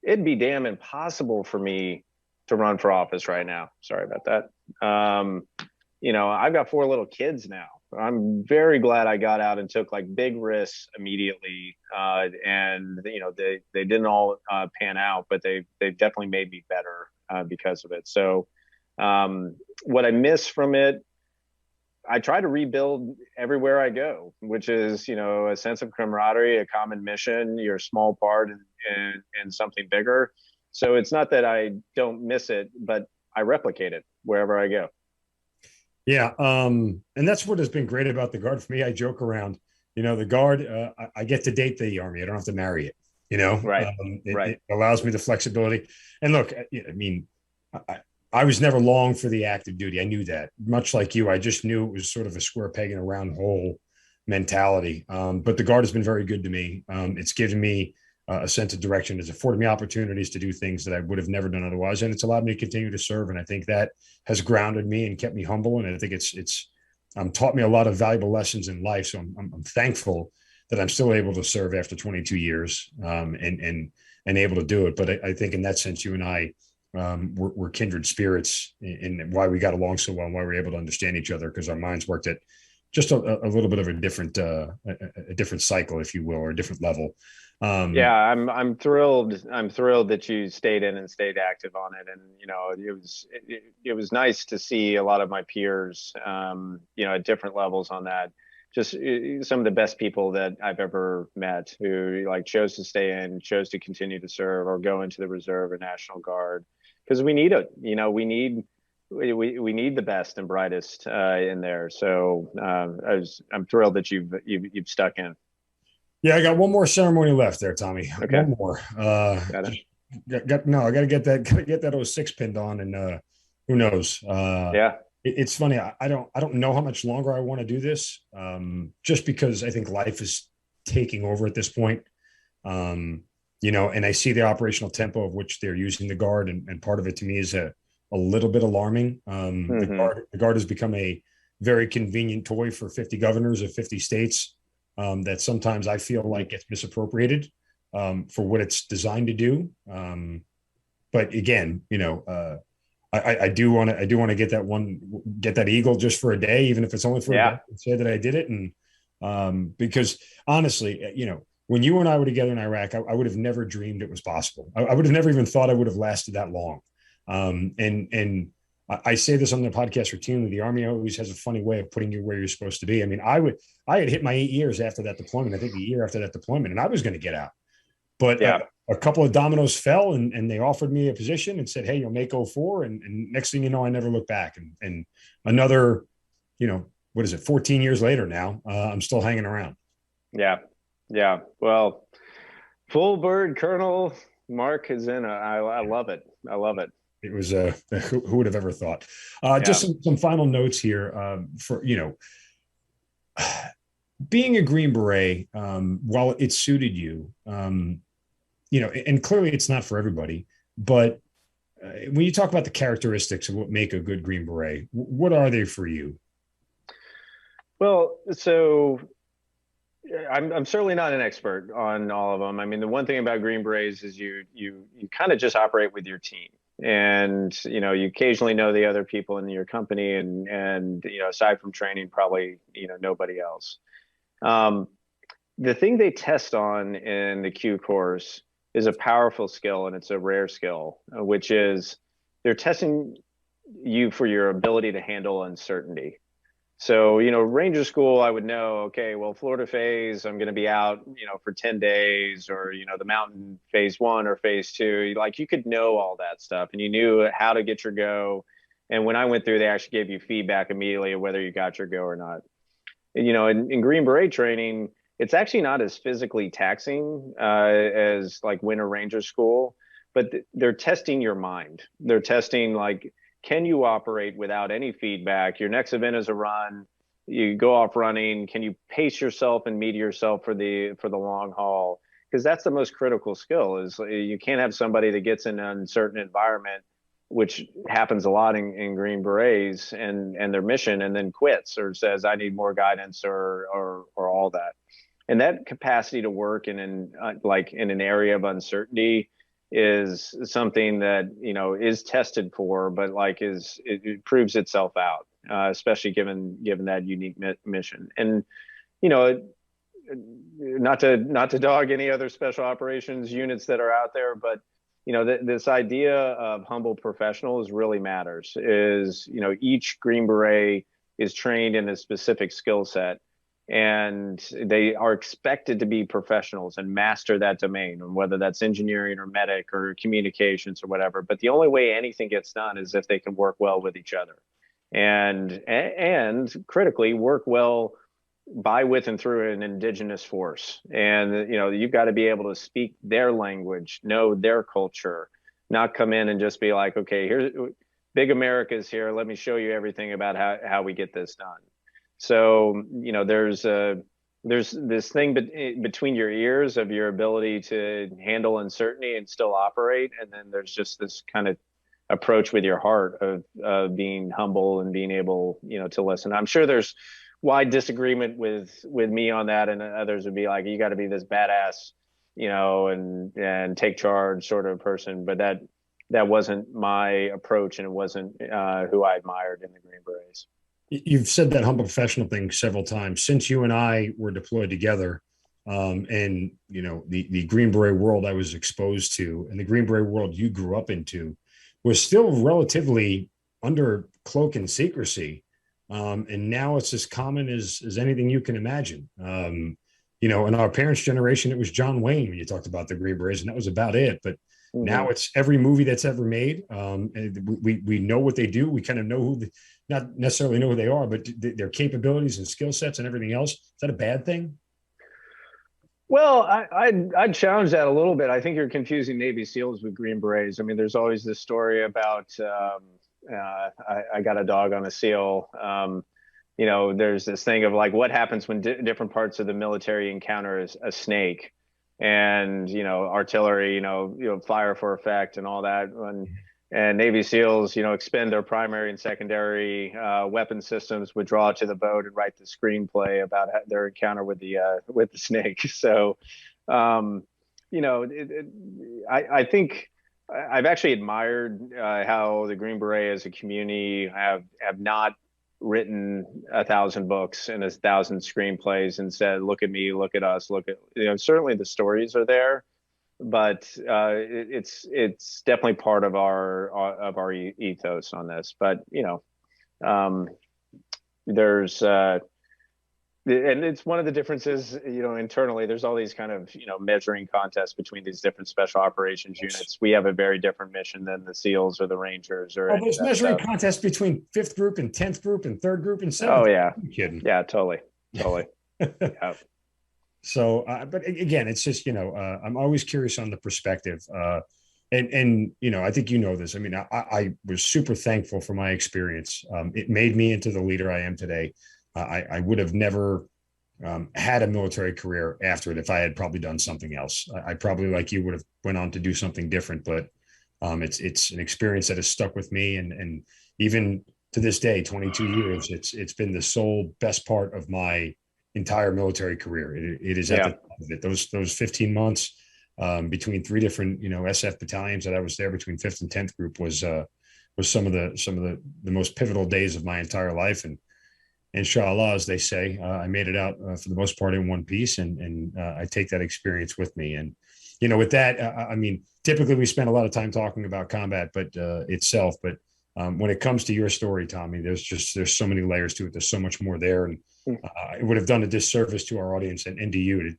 it'd be damn impossible for me to run for office right now. Sorry about that. I've got 4 little kids now. I'm very glad I got out and took like big risks immediately. And they didn't all pan out, but they definitely made me better because of it. So what I miss from it, I try to rebuild everywhere I go, which is, a sense of camaraderie, a common mission, your small part in something bigger. So it's not that I don't miss it, but I replicate it wherever I go. Yeah. And that's what has been great about the Guard for me. I joke around, the Guard, I get to date the Army. I don't have to marry it, Right. It allows me the flexibility. And look, I mean, I was never long for the active duty. I knew that. Much like you, I just knew it was sort of a square peg in a round hole mentality. But the Guard has been very good to me. It's given me a sense of direction. It's afforded me opportunities to do things that I would have never done otherwise. And it's allowed me to continue to serve. And I think that has grounded me and kept me humble. And I think it's taught me a lot of valuable lessons in life. So I'm thankful that I'm still able to serve after 22 years and able to do it. But I think in that sense, you and I, we're kindred spirits in why we got along so well and why we're able to understand each other, because our minds worked at just a little bit of a different cycle, if you will, or a different level. I'm thrilled. I'm thrilled that you stayed in and stayed active on it. And, it was nice to see a lot of my peers, at different levels on that. Just some of the best people that I've ever met who chose to stay in, chose to continue to serve or go into the Reserve or National Guard. Because we need it, we need the best and brightest in there. So I'm thrilled that you've stuck in. Yeah, I got one more ceremony left there, Tommy. Okay. One more. I got to get that 06 pinned on, and who knows? It's funny. I don't know how much longer I want to do this, just because I think life is taking over at this point. And I see the operational tempo of which they're using the Guard, and part of it to me is a little bit alarming. The Guard has become a very convenient toy for 50 governors of 50 states that sometimes I feel like gets misappropriated for what it's designed to do. But again, I do want to get that eagle just for a day, even if it's only for a day, and say that I did it. And because honestly, when you and I were together in Iraq, I would have never dreamed it was possible. I would have never even thought I would have lasted that long. And I say this on the podcast routinely. The Army always has a funny way of putting you where you're supposed to be. I mean, I had hit my 8 years after that deployment. I think the year after that deployment, and I was going to get out. But a couple of dominoes fell, and they offered me a position and said, "Hey, you'll make 04." And next thing you know, I never looked back. And another, 14 years later now, I'm still hanging around. Yeah. Yeah. Well, full bird Colonel Mark is in. I love it. I love it. It was who would have ever thought? Just Yeah. some final notes here for being a Green Beret. While it suited you, and clearly it's not for everybody, but when you talk about the characteristics of what make a good Green Beret, what are they for you? Well, so I'm certainly not an expert on all of them. I mean, the one thing about Green Berets is you kind of just operate with your team, and you occasionally know the other people in your company, and aside from training, probably nobody else. Um, the thing they test on in the Q course is a powerful skill, and it's a rare skill, which is they're testing you for your ability to handle uncertainty. So, Ranger school, I would know, okay, well, Florida phase, I'm going to be out, for 10 days, or, the mountain phase 1 or phase 2. Like, you could know all that stuff, and you knew how to get your go. And when I went through, they actually gave you feedback immediately of whether you got your go or not. And, in Green Beret training, it's actually not as physically taxing as like Winter Ranger school, but they're testing your mind. They're testing, like, can you operate without any feedback? Your next event is a run. You go off running. Can you pace yourself and meter yourself for the long haul? Because that's the most critical skill. Is you can't have somebody that gets in an uncertain environment, which happens a lot in Green Berets and their mission, and then quits or says, I need more guidance or all that. And that capacity to work in like in an area of uncertainty is something that is tested for, but like it proves itself out, especially given that unique mission. And not to dog any other special operations units that are out there, but this idea of humble professionals really matters. Is each Green Beret is trained in a specific skill set, and they are expected to be professionals and master that domain, whether that's engineering or medic or communications or whatever. But the only way anything gets done is if they can work well with each other, and critically work well by, with, and through an indigenous force. And you've got to be able to speak their language, know their culture, not come in and just be like, okay, here's big America's here, let me show you everything about how we get this done. So there's this thing between your ears of your ability to handle uncertainty and still operate, and then there's just this kind of approach with your heart of being humble and being able to listen. I'm sure there's wide disagreement with me on that, and others would be like, you got to be this badass and take charge sort of person, but that wasn't my approach, and it wasn't who I admired in the Green Berets. You've said that humble professional thing several times since you and I were deployed together. And the Green Beret world I was exposed to, and the Green Beret world you grew up into, was still relatively under cloak and secrecy. And now it's as common as anything you can imagine. In our parents' generation, it was John Wayne when you talked about the Green Berets, and that was about it. But now it's every movie that's ever made. And we know what they do. We kind of know not necessarily know who they are, but their capabilities and skill sets and everything else. Is that a bad thing? Well, I'd challenge that a little bit. I think you're confusing Navy SEALs with Green Berets. I mean, there's always this story about I got a dog on a SEAL. There's this thing of like, what happens when different parts of the military encounter a snake, and artillery, fire for effect and all that. And Navy SEALs, expend their primary and secondary weapon systems, withdraw to the boat, and write the screenplay about their encounter with the snake. So, I think I've actually admired how the Green Beret as a community have not written 1,000 books and 1,000 screenplays and said, look at me, look at us, look at, certainly the stories are there, but it's definitely part of our ethos on this. But there's and it's one of the differences, internally. There's all these kind of measuring contests between these different special operations units. We have a very different mission than the SEALs or the Rangers or. Oh, there's measuring contests between 5th group and 10th group and 3rd group and 7th. Oh yeah, I'm kidding. Yeah, totally. Yeah. So, but again, it's just, I'm always curious on the perspective. And I think you know this. I mean, I was super thankful for my experience. It made me into the leader I am today. I would have never had a military career after it if I had probably done something else. I probably, like you, would have went on to do something different. But it's an experience that has stuck with me, and even to this day, 22 years, it's been the sole best part of my entire military career. It is at the top of it. Those 15 months between three different SF battalions that I was there, between 5th and 10th group, was some of the most pivotal days of my entire life. And inshallah, as they say, I made it out for the most part in one piece, and I take that experience with me. And with that, I mean, typically we spend a lot of time talking about combat, but itself. But when it comes to your story, Tommy, there's so many layers to it. There's so much more there, and it would have done a disservice to our audience and to you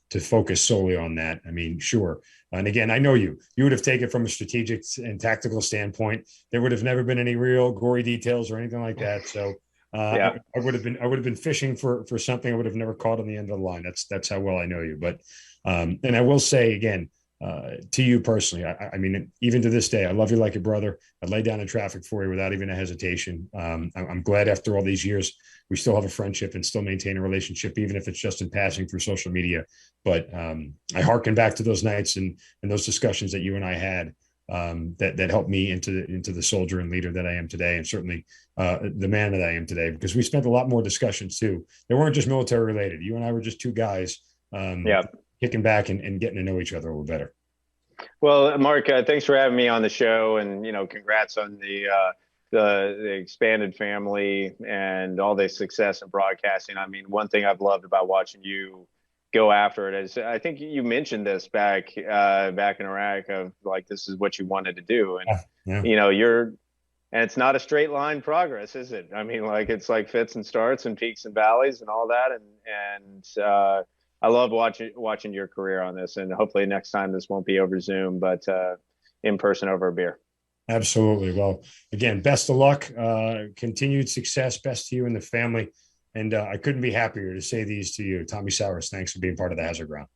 to focus solely on that. I mean, sure. And again, I know you would have taken it from a strategic and tactical standpoint. There would have never been any real gory details or anything like that. So I would have been fishing for something I would have never caught on the end of the line. That's how well I know you. But and I will say again, to you personally, I mean, even to this day, I love you like a brother. I'd lay down in traffic for you without even a hesitation. I'm glad after all these years, we still have a friendship and still maintain a relationship, even if it's just in passing through social media. But I hearken back to those nights and those discussions that you and I had that helped me into the soldier and leader that I am today, and certainly the man that I am today, because we spent a lot more discussions too. They weren't just military related. You and I were just two guys kicking back and getting to know each other a little better. Well, Mark, thanks for having me on the show, and congrats on the expanded family and all the success in broadcasting. I mean, one thing I've loved about watching you go after it is, I think you mentioned this back in Iraq, of like, this is what you wanted to do, and and it's not a straight line progress, is it? I mean, like, it's like fits and starts and peaks and valleys and all that, and I love watching your career on this, and hopefully next time this won't be over Zoom, but in person over a beer. Absolutely. Well, again, best of luck, continued success, best to you and the family. And I couldn't be happier to say these to you. Tommy Sowers, thanks for being part of the Hazard Ground.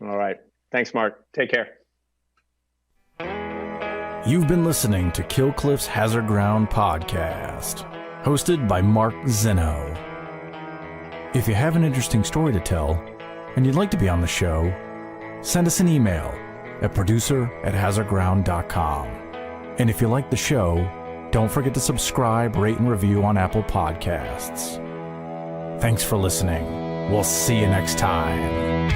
All right. Thanks, Mark. Take care. You've been listening to Kill Cliff's Hazard Ground podcast, hosted by Mark Zeno. If you have an interesting story to tell and you'd like to be on the show, send us an email at producer@hazardground.com. And if you like the show, don't forget to subscribe, rate, and review on Apple Podcasts. Thanks for listening. We'll see you next time.